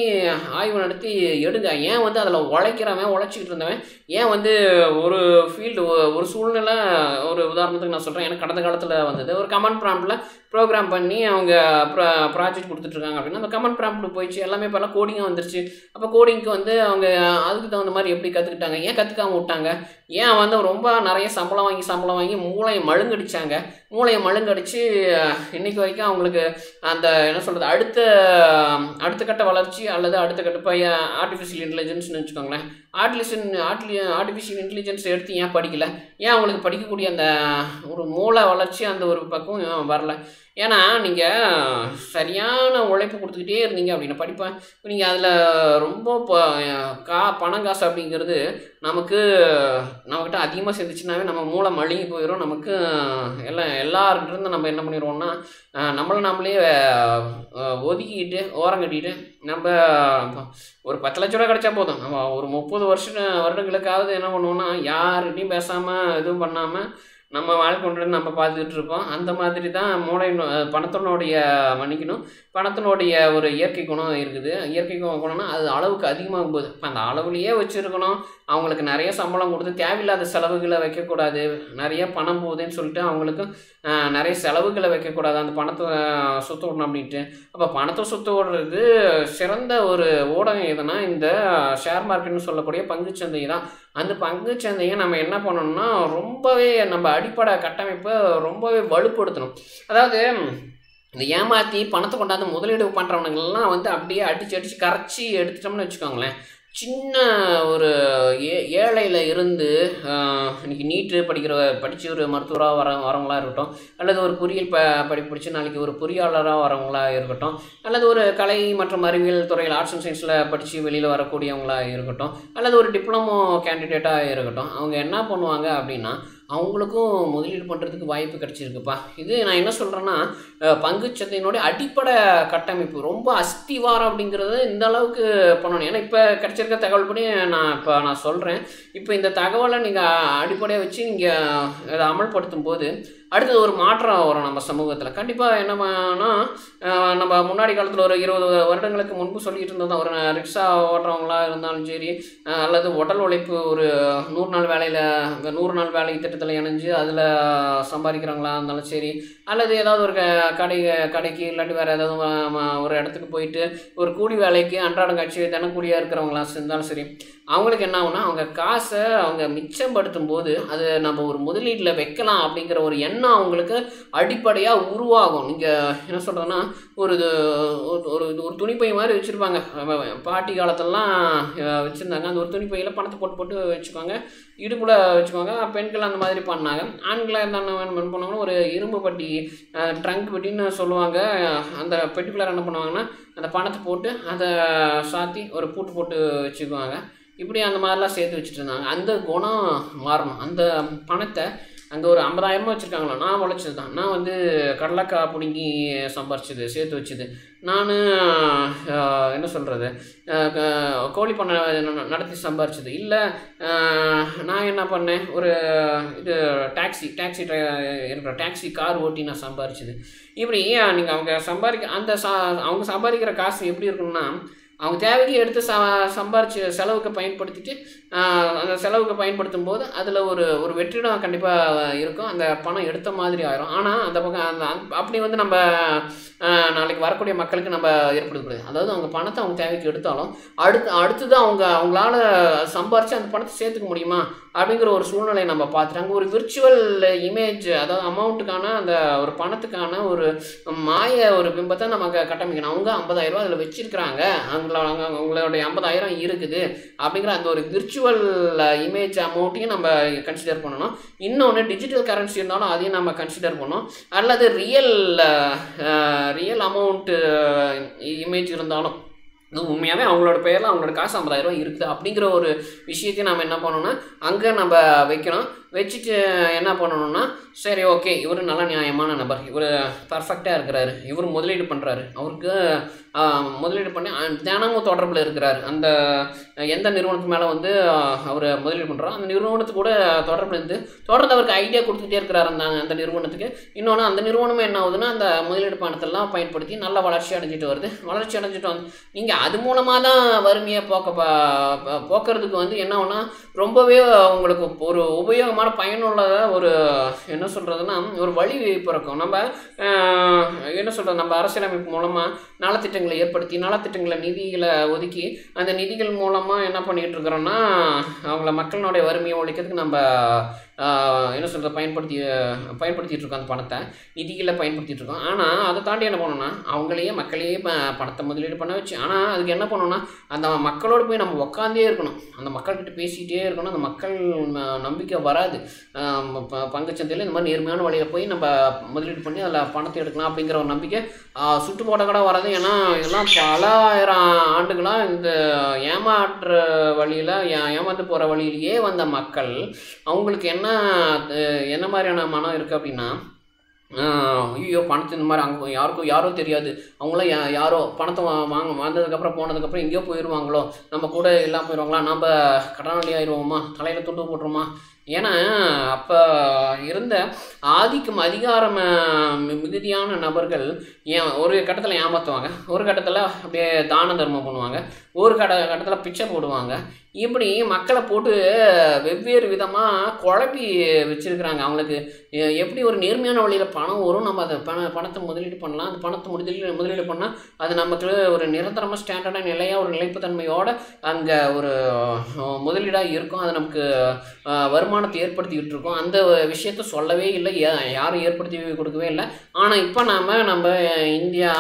ஆய்வு நடத்தி எடுங்க. ஏன் வந்து அதில் உழைச்சிக்கிட்டு இருந்தவன் ஏன் வந்து ஒரு ஃபீல்டு ஒரு சூழ்நிலை, ஒரு உதாரணத்துக்கு நான் சொல்கிறேன், எனக்கு கடந்த காலத்தில் வந்தது, ஒரு கமெண்ட் ப்ராம்ப்டில் ப்ரோக்ராம் பண்ணி அவங்க ப்ராஜெக்ட் கொடுத்துட்ருக்காங்க அப்படின்னா அந்த கமெண்ட் ப்ராம்ப்ட் போயிடுச்சு, எல்லாமே இப்போல்லாம் கோடிங்காக வந்துருச்சு. அப்போ கோடிங்க்கு வந்து அவங்க அதுக்கு தகுந்த மாதிரி எப்படி கற்றுக்கிட்டாங்க, ஏன் கற்றுக்காம விட்டாங்க, ஏன் வந்து ரொம்ப நிறைய சம்பளம் வாங்கி மூளையை மழுங்கடிச்சு இன்றைக்கி வரைக்கும் அவங்களுக்கு அந்த என்ன சொல்கிறது அடுத்த கட்ட வளர்ச்சி அல்லது அடுத்த கட்ட இப்போ ஆர்டிஃபிஷியல் இன்டெலிஜென்ஸ்னு வச்சுக்கோங்களேன், ஆர்டிஃபிஷியல் இன்டெலிஜென்ஸ் எடுத்து ஏன் படிக்கலை, ஏன் அவங்களுக்கு படிக்கக்கூடிய அந்த ஒரு மூளை வளர்ச்சி அந்த ஒரு பக்கம் வரல. ஏன்னா நீங்கள் சரியான உழைப்பு கொடுத்துக்கிட்டே இருந்தீங்க அப்படின்னா படிப்பேன், நீங்கள் அதில் ரொம்ப பணம் காசு அப்படிங்கிறது நம்மக்கிட்ட அதிகமாக சேர்ந்துச்சுனாவே நம்ம மூளை மழுங்கி போயிடும். நமக்கு எல்லாருக்கிட்ட நம்ம என்ன பண்ணிடுவோம்னா நம்மளே ஒதுக்கிக்கிட்டு ஓரங்கட்டிட்டு நம்ம ஒரு 10 லட்ச ரூபா கிடைச்சா போதும், நம்ம ஒரு 30 வருடங்களுக்காவது என்ன பண்ணுவோம்னா யார்கிட்டையும் பேசாமல் எதுவும் பண்ணாமல் நம்ம வாழ்க்கை கொண்டு நம்ம பார்த்துக்கிட்டு இருப்போம். அந்த மாதிரி தான் பணத்தினுடைய ஒரு இயற்கை குணம் இருக்குது. இயற்கை குணம்னா அது அளவுக்கு அதிகமாகும் போது இப்போ அந்த அளவுலேயே வச்சுருக்கணும். அவங்களுக்கு நிறைய சம்பளம் கொடுத்து தேவையில்லாத செலவுகளை வைக்கக்கூடாது. நிறைய பணம் போகுதுன்னு சொல்லிட்டு அவங்களுக்கு நிறைய செலவுகளை வைக்கக்கூடாது. அந்த பணத்தை சுற்ற விடணும் அப்படின்ட்டு. அப்போ பணத்தை சுற்ற விடுறது சிறந்த ஒரு ஊடகம் எதுனா இந்த ஷேர் மார்க்கெட்னு சொல்லக்கூடிய பங்குச்சந்தை தான். அந்த பங்குச்சந்தையை நம்ம என்ன பண்ணணும்னா ரொம்பவே நம்ம அடிப்படை கட்டமைப்பை ரொம்பவே வலுப்படுத்தணும். அதாவது இந்த ஏமாற்றி பணத்தை கொண்டாந்து முதலீடு பண்ணுறவனுங்கள்லாம் வந்து அப்படியே அடித்து கரைச்சி எடுத்துட்டோம்னு வச்சுக்கோங்களேன், சின்ன ஒரு ஏழையில் இருந்து இன்றைக்கி நீட்டு படித்து ஒரு மருத்துவராக வரவங்களாக இருக்கட்டும், அல்லது ஒரு பொறியியல் படிப்பு படித்து நாளைக்கு ஒரு பொறியாளராக வரவங்களாக இருக்கட்டும், அல்லது ஒரு கலை மற்றும் அறிவியல் துறையில் ஆர்ட்ஸ் அண்ட் சயின்ஸில் படித்து வெளியில் வரக்கூடியவங்களாக இருக்கட்டும், அல்லது ஒரு டிப்ளமோ கேண்டிடேட்டாக இருக்கட்டும், அவங்க என்ன பண்ணுவாங்க அப்படின்னா அவங்களுக்கும் முதலீடு பண்ணுறதுக்கு வாய்ப்பு கிடச்சிருக்குப்பா. இது நான் என்ன சொல்கிறேன்னா பங்குச்சந்தையினுடைய அடிப்படை கட்டமைப்பு ரொம்ப அஸ்திவாரம் அப்படிங்கிறது இந்த அளவுக்கு பண்ணணும். ஏன்னா இப்போ கிடச்சிருக்க தகவல் படி நான் சொல்கிறேன். இப்போ இந்த தகவலை நீங்கள் அடிப்படையாக வச்சு நீங்கள் அதை அமல்படுத்தும் போது அடுத்தது ஒரு மாற்றம் வரும் நம்ம சமூகத்தில். கண்டிப்பாக என்னன்னா நம்ம முன்னாடி காலத்தில் ஒரு 20 வருடங்களுக்கு முன்பு சொல்லிகிட்டு இருந்தோம், ஒரு ரிக்ஷா ஓட்டுறவங்களா இருந்தாலும் சரி, அல்லது உடல் உழைப்பு ஒரு 100 நாள் வேலை திட்டத்தில் இணைஞ்சு அதில் சம்பாதிக்கிறவங்களா இருந்தாலும் சரி, அல்லது ஏதாவது ஒரு கடைக்கு இல்லாட்டி வேறு ஏதாவது ஒரு இடத்துக்கு போயிட்டு ஒரு கூலி வேலைக்கு அன்றாடம் காட்சி தினக்கூலியாக இருக்கிறவங்களா இருந்தாலும் சரி, அவங்களுக்கு என்ன ஆகும்னா அவங்க காசை அவங்க மிச்சப்படுத்தும் போது அது நம்ம ஒரு முதலீட்டில் வைக்கலாம் அப்படிங்கிற ஒரு எண்ணம் அவங்களுக்கு அடிப்படையாக உருவாகும். நீங்கள் என்ன சொல்கிறதுன்னா ஒரு ஒரு ஒரு துணிப்பை மாதிரி வச்சுருப்பாங்க. பாட்டி காலத்திலலாம் வச்சுருந்தாங்க. அந்த ஒரு துணிப்பையில் பணத்தை போட்டு போட்டு வச்சுக்குவாங்க, இடுப்பில் வச்சுக்குவாங்க. பெண்கள் அந்த மாதிரி பண்ணாங்க. ஆண்களாக இருந்தால் என்ன பண்ணுவாங்கன்னா ஒரு இரும்பு பெட்டி, ட்ரங்க் பெட்டின்னு சொல்லுவாங்க. அந்த பெட்டிக்குள்ளார என்ன பண்ணுவாங்கன்னா அந்த பணத்தை போட்டு அதை சாத்தி ஒரு பூட்டு போட்டு வச்சுக்குவாங்க. இப்படி அந்த மாதிரிலாம் சேர்த்து வச்சுட்டு இருந்தாங்க. அந்த குணம் மாறணும். அந்த பணத்தை அங்கே ஒரு 50,000 வச்சுருக்காங்களா, நான் உழைச்சது தான், நான் வந்து கடலக்காய் பிடுங்கி சம்பாரிச்சது, சேர்த்து வச்சுது, நான் என்ன சொல்கிறது கோழி பண்ணை நடத்தி சம்பாரிச்சது, இல்லை நான் என்ன பண்ணேன் ஒரு இது டாக்ஸி இருக்கிற டாக்ஸி கார் ஓட்டி நான் சம்பாரிச்சது. இப்படி நீங்கள் அவங்க அவங்க சம்பாதிக்கிற காசு எப்படி இருக்குன்னா அவங்க தேவைக்கு எடுத்து சம்பாரிச்சு செலவுக்கு பயன்படுத்திட்டு அந்த செலவுக்கு பயன்படுத்தும் போது அதில் ஒரு வெற்றிடம் கண்டிப்பாக இருக்கும். அந்த பணம் எடுத்த மாதிரி ஆயிரும். ஆனால் அந்த பக்கம் அப்படி வந்து நம்ம நாளைக்கு வரக்கூடிய மக்களுக்கு நம்ம ஏற்படுத்தக்கூடாது. அதாவது அவங்க பணத்தை அவங்க தேவைக்கு எடுத்தாலும் அடுத்தது அவங்களால சம்பாரித்து அந்த பணத்தை சேர்த்துக்க முடியுமா அப்படிங்கிற ஒரு சூழ்நிலையை நம்ம பார்த்துட்டு அங்கே ஒரு விர்ச்சுவல் இமேஜ், அதாவது அமௌண்ட்டுக்கான அந்த ஒரு பணத்துக்கான ஒரு மாய ஒரு பிம்பத்தை நமக்கு கட்டமைக்கணும். அவங்க 50,000 அதில் வச்சுருக்கிறாங்க, அவங்களுடைய 50,000 இருக்குது அப்படிங்கிற அந்த ஒரு விர்ச்சுவல் இமேஜ் அமௌண்ட்டையும் நம்ம கன்சிடர் பண்ணணும். இன்னொன்று டிஜிட்டல் கரன்சி இருந்தாலும் அதையும் நம்ம கன்சிடர் பண்ணணும். அல்லது ரியல் அமௌண்ட்டு இமேஜ் இருந்தாலும் உண்மையாகவே அவங்களோட பேரில் அவங்களோட காசு 50,000 இருக்குது அப்படிங்கிற ஒரு விஷயத்தையும் நம்ம என்ன பண்ணணும்னா அங்கே நம்ம வைக்கணும். வச்சுட்டு என்ன பண்ணணும்னா சரி ஓகே இவர் நல்ல நியாயமான நபர், இவர் பர்ஃபெக்டாக இருக்கிறாரு, இவர் முதலீடு பண்ணுறாரு, அவருக்கு முதலீடு பண்ணி தினமும் தொடர்பில் இருக்கிறாரு, அந்த எந்த நிறுவனத்துக்கு மேலே வந்து அவர் முதலீடு பண்ணுறாரோ அந்த நிறுவனத்துக்கு கூட தொடர்பில் இருந்து தொடர்ந்து அவருக்கு ஐடியா கொடுத்துக்கிட்டே இருக்கிறாரு அந்த நிறுவனத்துக்கு. இன்னொன்று அந்த நிறுவனமே என்ன ஆகுதுன்னா அந்த முதலீடு பணத்தெல்லாம் பயன்படுத்தி நல்ல வளர்ச்சி அடைஞ்சிட்டு வருது. வளர்ச்சி அடைஞ்சிட்டு வந்து நீங்கள் அது மூலமாக தான் வறுமையை போக்குறதுக்கு வந்து என்ன ஆகுனா ரொம்பவே உங்களுக்கு ஒரு உபயோகமான பயனுள்ளதாக ஒரு என்ன சொல்கிறதுனா ஒரு வழி பிறக்கும். நம்ம என்ன சொல்கிறது நம்ம அரசியலமைப்பு மூலமாக நலத்திட்டங்களை ஏற்படுத்தி நலத்திட்டங்களை நிதிகளை ஒதுக்கி அந்த நிதிகள் மூலமாக என்ன பண்ணிகிட்டு இருக்கிறோன்னா அவங்கள மக்களினுடைய வறுமையை ஒழிக்கிறதுக்கு நம்ம என்ன சொல்கிறது பயன்படுத்திகிட்டு இருக்கோம். அந்த பணத்தை நிதிகளை பயன்படுத்திகிட்டு இருக்கோம். ஆனால் அதை தாண்டி என்ன பண்ணணும்னா மக்களையே பணத்தை முதலீடு பண்ண வச்சு, ஆனால் அதுக்கு என்ன பண்ணணும்னா அந்த மக்களோடு போய் நம்ம உட்காந்தே இருக்கணும், அந்த மக்கள்கிட்ட பேசிக்கிட்டே இருக்கணும். அந்த மக்கள் நம்பிக்கை வராது. பங்குச்சந்தையில் இந்த மாதிரி நேர்மையான வழியில் போய் நம்ம முதலீடு பண்ணி அதில் பணத்தை எடுக்கலாம் அப்படிங்கிற ஒரு நம்பிக்கை சுட்டு போட கூட வராது. ஏன்னா இதெல்லாம் பல ஆயிரம் ஆண்டுகளாக இந்த ஏமாற்ற வழியில் ஏமாந்து போகிற வழியிலேயே வந்த மக்கள் அவங்களுக்கு என்ன மாதிரியான மனம் இருக்குது அப்படின்னா ஐயோ பணத்தை இந்த மாதிரி அங்கே யாரோ தெரியாது, அவங்களாம் யாரோ பணத்தை வந்ததுக்கப்புறம் போனதுக்கப்புறம் எங்கேயோ போயிடுவாங்களோ, நம்ம கூட எல்லாம் போயிடுவாங்களா, நம்ம கடனாளி ஆயிடுவோமா, தலையில் துண்டு போட்டுருமா. ஏன்னா அப்போ இருந்த அதிகாரம் மிகுதியான நபர்கள் ஒரு கட்டத்தில் ஏமாற்றுவாங்க, ஒரு கட்டத்தில் அப்படியே தான தர்மம் பண்ணுவாங்க, ஒரு கட்டத்தில் பிச்சை போடுவாங்க. இப்படி மக்களை போட்டு வெவ்வேறு விதமாக குழப்பி வச்சுருக்கிறாங்க. அவங்களுக்கு எப்படி ஒரு நேர்மையான வழியில் பணம் வரும், நம்ம அதை பணத்தை முதலீடு பண்ணலாம், அந்த பணத்தை முதலீடு பண்ணால் அது நமக்கு ஒரு நிரந்தரமாக ஸ்டாண்டர்டாக நிலையாக ஒரு நிலைப்புத்தன்மையோடு அங்கே ஒரு முதலீடாக இருக்கும். அது நமக்கு வருமானத்தை ஏற்படுத்திக்கிட்டு இருக்கோம். அந்த விஷயத்த சொல்லவே இல்லை, யாரும் ஏற்படுத்தி கொடுக்கவே இல்லை. ஆனால் இப்போ நம்ம இந்தியா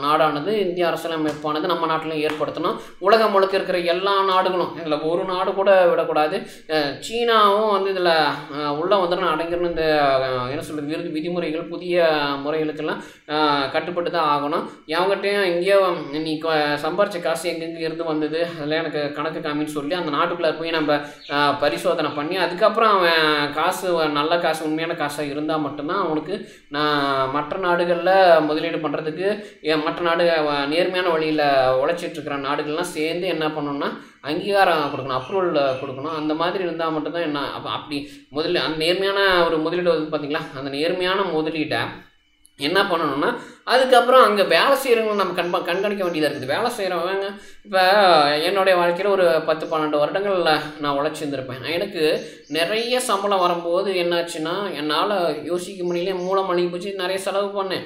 நாடானது, இந்திய அரசியலமைப்பானது நம்ம நாட்டிலும் ஏற்படுத்தணும். உலகம் முழுக்க இருக்கிற எல்லா நாடுகளும், இதில் ஒரு நாடு கூட விடக்கூடாது. சீனாவும் வந்து இதில் உள்ளே வந்துடணும், அடங்கிடணும். இந்த என்ன சொல்கிறது விதிமுறைகள் புதிய முறைகளுக்கெல்லாம் கட்டுப்பட்டு தான் ஆகணும். எவங்ககிட்டையும் எங்கேயோ நீ சம்பாரித்த காசு எங்கெங்கே இருந்து வந்தது அதெல்லாம் எனக்கு கணக்கு காமின்னு சொல்லி அந்த நாட்டுக்குள்ளே போய் நம்ம பரிசோதனை பண்ணி அதுக்கப்புறம் அவன் காசு நல்ல காசு உண்மையான காசாக இருந்தால் மட்டும்தான் அவனுக்கு மற்ற நாடுகளில் முதலீடு பண்ணுறதுக்கு மற்ற நாடு நேர்மையான வழியில் உழைச்சிட்ருக்கிற நாடுகள்லாம் சேர்ந்து என்ன பண்ணணும்னா அங்கீகாரம் கொடுக்கணும், அப்ரூவல் கொடுக்கணும். அந்த மாதிரி இருந்தால் மட்டும்தான் என்ன அப்படி அந்த நேர்மையான ஒரு முதலீடு வந்து பார்த்திங்களா, அந்த நேர்மையான முதலீட்டை என்ன பண்ணணும்னா அதுக்கப்புறம் அங்கே வேலை செய்கிறவங்க நம்ம கண்காணிக்க வேண்டியதாக இருக்குது. வேலை செய்கிறவங்க இப்போ என்னுடைய வாழ்க்கையில் ஒரு 10-12 வருடங்களில் நான் உழைச்சிருந்துருப்பேன். எனக்கு நிறைய சம்பளம் வரும்போது என்னாச்சுன்னா என்னால் யோசிக்க முடியல, மூளை மழுங்கி போச்சு, நிறைய செலவு பண்ணேன்.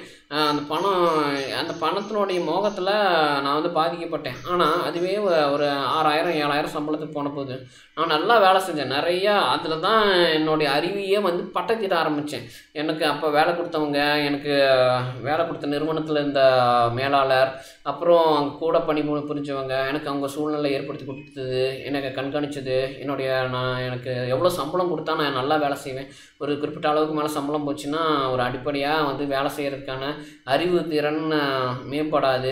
அந்த பணத்தினுடைய மோகத்தில் நான் வந்து பாதிக்கப்பட்டேன். ஆனால் அதுவே ஒரு 6000-7000 சம்பளத்துக்கு போன போது நான் நல்லா வேலை செஞ்சேன் நிறையா. அதில் தான் என்னுடைய அறிவியே வந்து பட்டத்திட ஆரம்பித்தேன். எனக்கு அப்போ வேலை கொடுத்தவங்க, எனக்கு வேலை கொடுத்த நிறுவனத்தில் இருந்த மேலாளர், அப்புறம் கூட புரிஞ்சவங்க, எனக்கு அவங்க சூழ்நிலை ஏற்படுத்தி கொடுத்தது, எனக்கு கண்காணித்தது, எனக்கு எவ்வளோ சம்பளம் கொடுத்தா நான் நல்லா வேலை செய்வேன், ஒரு குறிப்பிட்ட அளவுக்கு மேலே சம்பளம் போச்சுன்னா ஒரு அடிப்படையாக வந்து வேலை செய்கிறதுக்கான அறிவு திறன் மேம்படாது,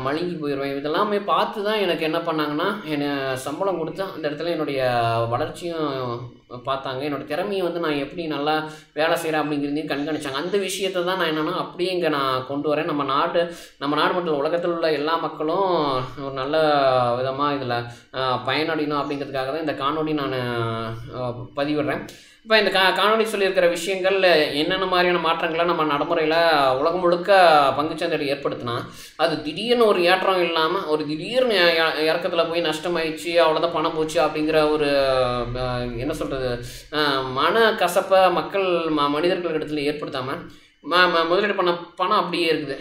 மழுங்கி போயிடுவேன். இதெல்லாமே பார்த்து தான் எனக்கு என்ன பண்ணாங்கன்னா என்னை சம்பளம் கொடுத்து அந்த இடத்துல என்னுடைய வளர்ச்சியும் பார்த்தாங்க, என்னோடய திறமையை வந்து நான் எப்படி நல்லா வேலை செய்கிறேன் அப்படிங்கிறதையும் கண்காணிச்சாங்க. அந்த விஷயத்தை தான் நான் என்னென்னா அப்படியே இங்கே நான் கொண்டு வரேன். நம்ம நாடு மட்டும் உலகத்தில் உள்ள எல்லா மக்களும் ஒரு நல்ல விதமாக இதில் பயனடையணும் அப்படிங்கிறதுக்காக தான் இந்த காணொலி நான் பதிவிடுறேன். இப்போ இந்த காணொலி சொல்லியிருக்கிற விஷயங்கள் என்னென்ன மாதிரியான மாற்றங்களை நம்ம நடைமுறையில் உலகம் முழுக்க பங்குச்சந்தை ஏற்படுத்தினா அது திடீர்னு ஒரு ஏற்றம் இல்லாமல் ஒரு திடீர்னு இறக்கத்தில் போய் நஷ்டமாயிடுச்சு, அவ்வளோதான் பணம் போச்சு அப்படிங்கிற ஒரு என்ன சொல்கிறது மன கசப்பை மனிதர்களிடத்தில் ஏற்படுத்தாமல் முதலீடு பண்ண பணம் அப்படியே இருக்குது.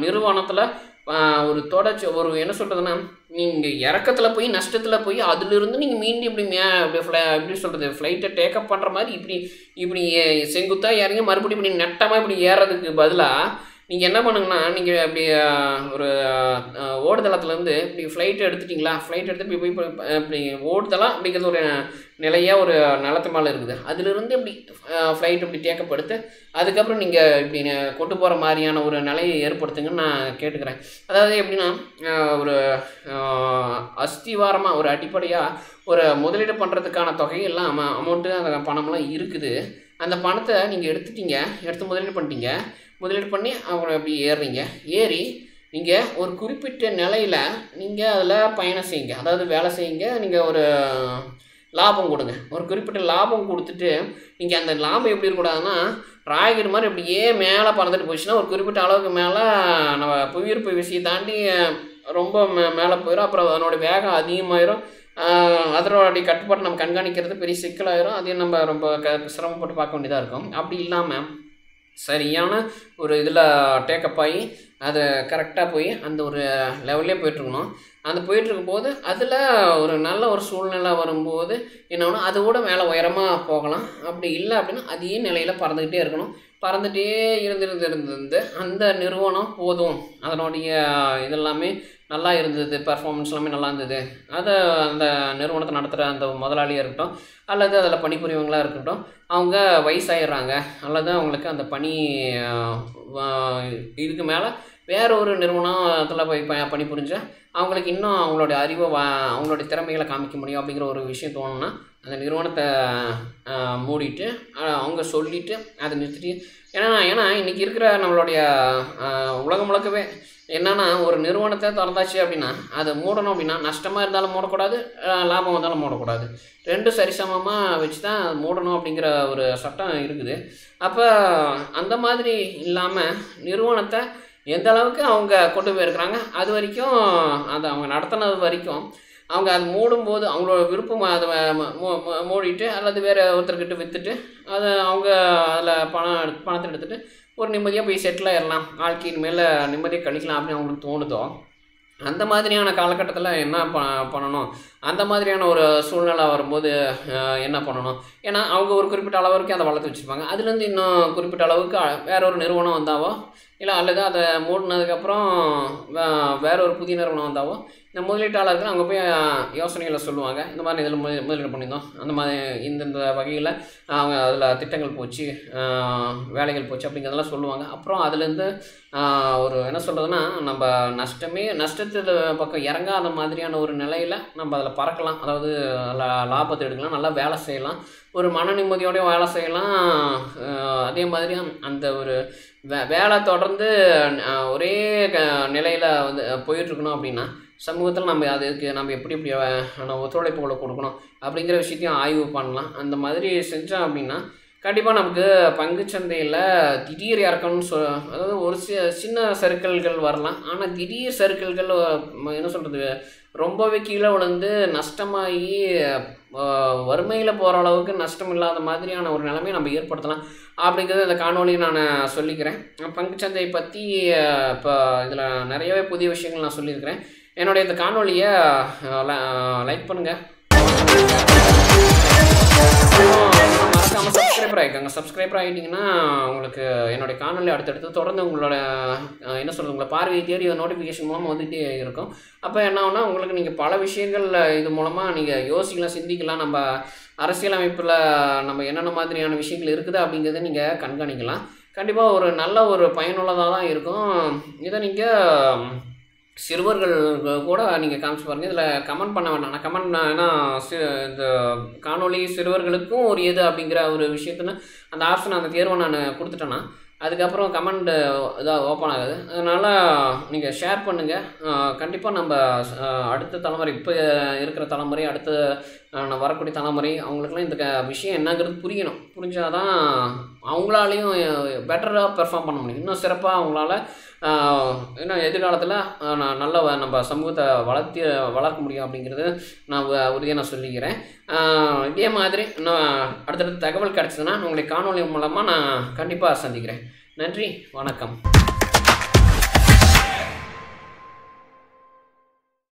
நிறுவனத்தில் ஒரு தொடர்ச்சி ஒரு என்ன சொல்கிறதுன்னா நீங்கள் இறக்கத்தில் போய் நஷ்டத்தில் போய் அதிலிருந்து நீங்கள் மீண்டும் எப்படி சொல்கிறது ஃப்ளைட்டை டேக்கப் பண்ணுற மாதிரி இப்படி செங்குத்தாக இறங்கி மறுபடியும் இப்படி நெட்டமாக இப்படி ஏறதுக்கு பதிலாக நீங்கள் என்ன பண்ணுங்கன்னா நீங்கள் இப்படி ஒரு ஓடுதளத்துலேருந்து இப்படி ஃப்ளைட்டை எடுத்துட்டிங்களா, ஃப்ளைட் எடுத்து இப்படி இப்படி ஓடுதலாம் அப்படிங்கிறது ஒரு நிலையாக ஒரு நிலத்து மேலே இருக்குது. அதிலிருந்து இப்படி ஃப்ளைட் இப்படி டேக்கப் எடுத்து அதுக்கப்புறம் நீங்கள் இப்படி கொண்டு போகிற மாதிரியான ஒரு நிலையை ஏற்படுத்துங்கன்னு நான் கேட்டுக்கிறேன். அதாவது எப்படின்னா ஒரு அஸ்திவாரமாக ஒரு அடிப்படையாக ஒரு முதலீடு பண்ணுறதுக்கான தொகையெல்லாம் அமௌண்ட்டு அந்த பணம்லாம் இருக்குது. அந்த பணத்தை நீங்கள் எடுத்து முதலீடு பண்ணிட்டீங்க. முதலீடு பண்ணி அவங்க அப்படி ஏறி நீங்கள் ஒரு குறிப்பிட்ட நிலையில் நீங்கள் அதில் பயணம் செய்யுங்க, அதாவது வேலை செய்யுங்க. நீங்கள் ஒரு லாபம் கொடுங்க, ஒரு குறிப்பிட்ட லாபம் கொடுத்துட்டு நீங்கள் அந்த லாபம் எப்படி இருக்கக்கூடாதுன்னா ராக்கெட் மாதிரி அப்படியே மேலே பறந்துட்டு போச்சுன்னா ஒரு குறிப்பிட்ட அளவுக்கு மேலே நம்ம புவியீர்ப்பு விசையை தாண்டி ரொம்ப மேலே போயிடும். அப்புறம் அதனோட வேகம் அதிகமாயிரும். அதனோடைய கட்டுப்பாடு நம்ம கண்காணிக்கிறது பெரிய சிக்கலாயிரும். அதையும் நம்ம ரொம்ப சிரமப்பட்டு பார்க்க வேண்டியதாக இருக்கும். அப்படி இல்லாமல் சரியான ஒரு இதில் டேக்கப் ஆகி அது கரெக்டாக போய் அந்த ஒரு லெவல்லே போயிட்டுருக்கணும். அந்த போயிட்டுருக்கும்போது அதில் ஒரு நல்ல ஒரு சூழ்நிலை வரும்போது என்னன்னா அதோட மேலே உயரமாக போகலாம். அப்படி இல்லை அப்படின்னா அதே நிலையில் பறந்துக்கிட்டே இருக்கணும். பறந்துகிட்டே இருந்து அந்த நிறுவனம் போதும், அதனுடைய இதெல்லாமே நல்லா இருந்தது, பர்ஃபார்மன்ஸ் எல்லாமே நல்லா இருந்தது, அதை அந்த நிறுவனத்தை நடத்துகிற அந்த முதலாளியாக இருக்கட்டும் அல்லது அதில் பணிபுரியவங்களாக இருக்கட்டும், அவங்க வயசாகிடுறாங்க அல்லது அவங்களுக்கு அந்த பணி இதுக்கு மேலே வேற ஒரு நிறுவனத்தில் போய் பணிபுரிஞ்சால் அவங்களுக்கு இன்னும் அவங்களோட அறிவை அவங்களுடைய திறமைகளை காமிக்க முடியும் அப்படிங்கிற ஒரு விஷயம் தோணுன்னா அந்த நிறுவனத்தை மூடிட்டு அவங்க சொல்லிவிட்டு அதை நிறுத்திட்டு ஏன்னா இன்றைக்கி இருக்கிற நம்மளுடைய உலகம் முழுக்கவே என்னென்னா ஒரு நிறுவனத்தை திறந்தாச்சு அப்படின்னா அதை மூடணும் அப்படின்னா நஷ்டமாக இருந்தாலும் மூடக்கூடாது, லாபம் வந்தாலும் மூடக்கூடாது, ரெண்டும் சரிசமமாக வச்சு தான் மூடணும் அப்படிங்கிற ஒரு சட்டம் இருக்குது. அப்போ அந்த மாதிரி இல்லாமல் நிறுவனத்தை எந்த அளவுக்கு அவங்க கொண்டு போயிருக்கிறாங்க அது வரைக்கும் அதை அவங்க நடத்தினது வரைக்கும் அவங்க அது மூடும்போது அவங்களோட விருப்பம் அதை மூடிட்டு அல்லது வேறு ஒருத்தர்கிட்ட விற்றுட்டு அதை அவங்க அதில் பணத்தை எடுத்துகிட்டு ஒரு நிம்மதியாக போய் செட்டில் ஆயிடலாம், வாழ்க்கையின் மேலே நிம்மதியாக கழிக்கலாம் அப்படின்னு அவங்களுக்கு தோணுதோ அந்த மாதிரியான காலகட்டத்தில் என்ன பண்ணணும், அந்த மாதிரியான ஒரு சூழ்நிலை வரும்போது என்ன பண்ணணும். ஏன்னா அவங்க ஒரு குறிப்பிட்ட அளவு வரைக்கும் அதை வளர்த்து வச்சுருப்பாங்க. அதுலேருந்து இன்னும் குறிப்பிட்ட அளவுக்கு வேற ஒரு நிறுவனம் வந்தாவோ இல்லை அல்லது அதை மூடினதுக்கப்புறம் வேற ஒரு புதிய நிறுவனம் வந்தாவோ இந்த முதலீட்டாளர்கள் அவங்க போய் யோசனைகளை சொல்லுவாங்க. இந்த மாதிரி இதில் முதலீடு பண்ணியிருந்தோம், அந்த மாதிரி இந்தந்த வகையில் அவங்க அதில் திட்டங்கள் போச்சு, வேலைகள் போச்சு அப்படிங்கிறதெல்லாம் சொல்லுவாங்க. அப்புறம் அதுலேருந்து ஒரு என்ன சொல்கிறதுனா நம்ம நஷ்டத்தில் பக்கம் இறங்காத மாதிரியான ஒரு நிலையில் நம்ம அதில் பறக்கலாம், அதாவது லாபத்தை எடுக்கலாம், நல்லா வேலை செய்யலாம், ஒரு மன நிம்மதியோடய வேலை செய்யலாம். அதே மாதிரி அந்த ஒரு வேலை தொடர்ந்து ஒரே நிலையில் வந்து போயிட்டுருக்கணும் அப்படின்னா சமூகத்தில் நம்ம அதுக்கு நம்ம எப்படி ஒத்துழைப்புகளை கொடுக்கணும் அப்படிங்கிற விஷயத்தையும் ஆய்வு பண்ணலாம். அந்த மாதிரி செஞ்சோம் அப்படின்னா கண்டிப்பாக நமக்கு பங்குச்சந்தையில் திடீர் இறக்கணும்னு அதாவது ஒரு சின்ன சறுக்கல்கள் வரலாம். ஆனால் திடீர் சறுக்கல்கள் என்ன சொல்கிறது, ரொம்பவே கீழே விழுந்து நஷ்டமாகி வறுமையில் போகிற அளவுக்கு நஷ்டம் இல்லாத மாதிரியான ஒரு நிலைமையை நம்ம ஏற்படுத்தலாம் அப்படிங்கிறது இந்த காணொலியை நான் சொல்லிக்கிறேன். பங்குச்சந்தை பற்றி இப்போ இதில் நிறையவே புதிய விஷயங்கள் நான் சொல்லியிருக்கிறேன். என்னுடைய இந்த காணொலியை லைக் பண்ணுங்கள், மறக்காமல் சப்ஸ்கிரைபர் ஆகிக்கோங்க. சப்ஸ்கிரைபர் ஆகிட்டிங்கன்னா உங்களுக்கு என்னுடைய காணொலி அடுத்தடுத்து தொடர்ந்து உங்களோட என்ன சொல்கிறது, உங்களை பார்வையை தேடி நோட்டிஃபிகேஷன் மூலமாக வந்துகிட்டே இருக்கும். அப்போ என்ன ஆகுனா உங்களுக்கு நீங்கள் பல விஷயங்கள் இது மூலமாக நீங்கள் யோசிக்கலாம், சிந்திக்கலாம். நம்ம அரசியலமைப்பில் நம்ம என்னென்ன மாதிரியான விஷயங்கள் இருக்குது அப்படிங்கிறத நீங்கள் கண்காணிக்கலாம். கண்டிப்பாக ஒரு நல்ல ஒரு பயனுள்ளதாக தான் இருக்கும். இதை நீங்கள் சிறுவர்கள் கூட நீங்கள் காமிச்சு பாருங்கள். இதில் கமெண்ட் பண்ண வேண்டாம். நான் கமெண்ட் ஏன்னா இந்த காணொலி சிறுவர்களுக்கும் ஒரு எது அப்படிங்கிற ஒரு விஷயத்துல அந்த ஆப்ஷன் அந்த தேர்வை நான் கொடுத்துட்டேன்னா அதுக்கப்புறம் கமெண்ட் இதாக ஓப்பன் ஆகுது. அதனால் நீங்கள் ஷேர் பண்ணுங்கள். கண்டிப்பாக நம்ம அடுத்த தலைமுறை, இப்போ இருக்கிற தலைமுறை, அடுத்த வரக்கூடிய தலைமுறை, அவங்களுக்குலாம் இந்த விஷயம் என்னங்கிறது புரியணும். புரிஞ்சால் தான் அவங்களாலையும் பெட்டராக பெர்ஃபார்ம் பண்ண முடியும். இன்னும் சிறப்பாக அவங்களால இன்னும் எதிர்காலத்தில் நல்ல நம்ம சமூகத்தை வளர்க்க முடியும் அப்படிங்கிறது நான் உறுதியாக நான் சொல்லிக்கிறேன். இதே மாதிரி நான் அடுத்தடுத்த தகவல் கிடச்சதுன்னா உங்களை காணொலி மூலமாக நான் கண்டிப்பாக சந்திக்கிறேன். நன்றி, வணக்கம்.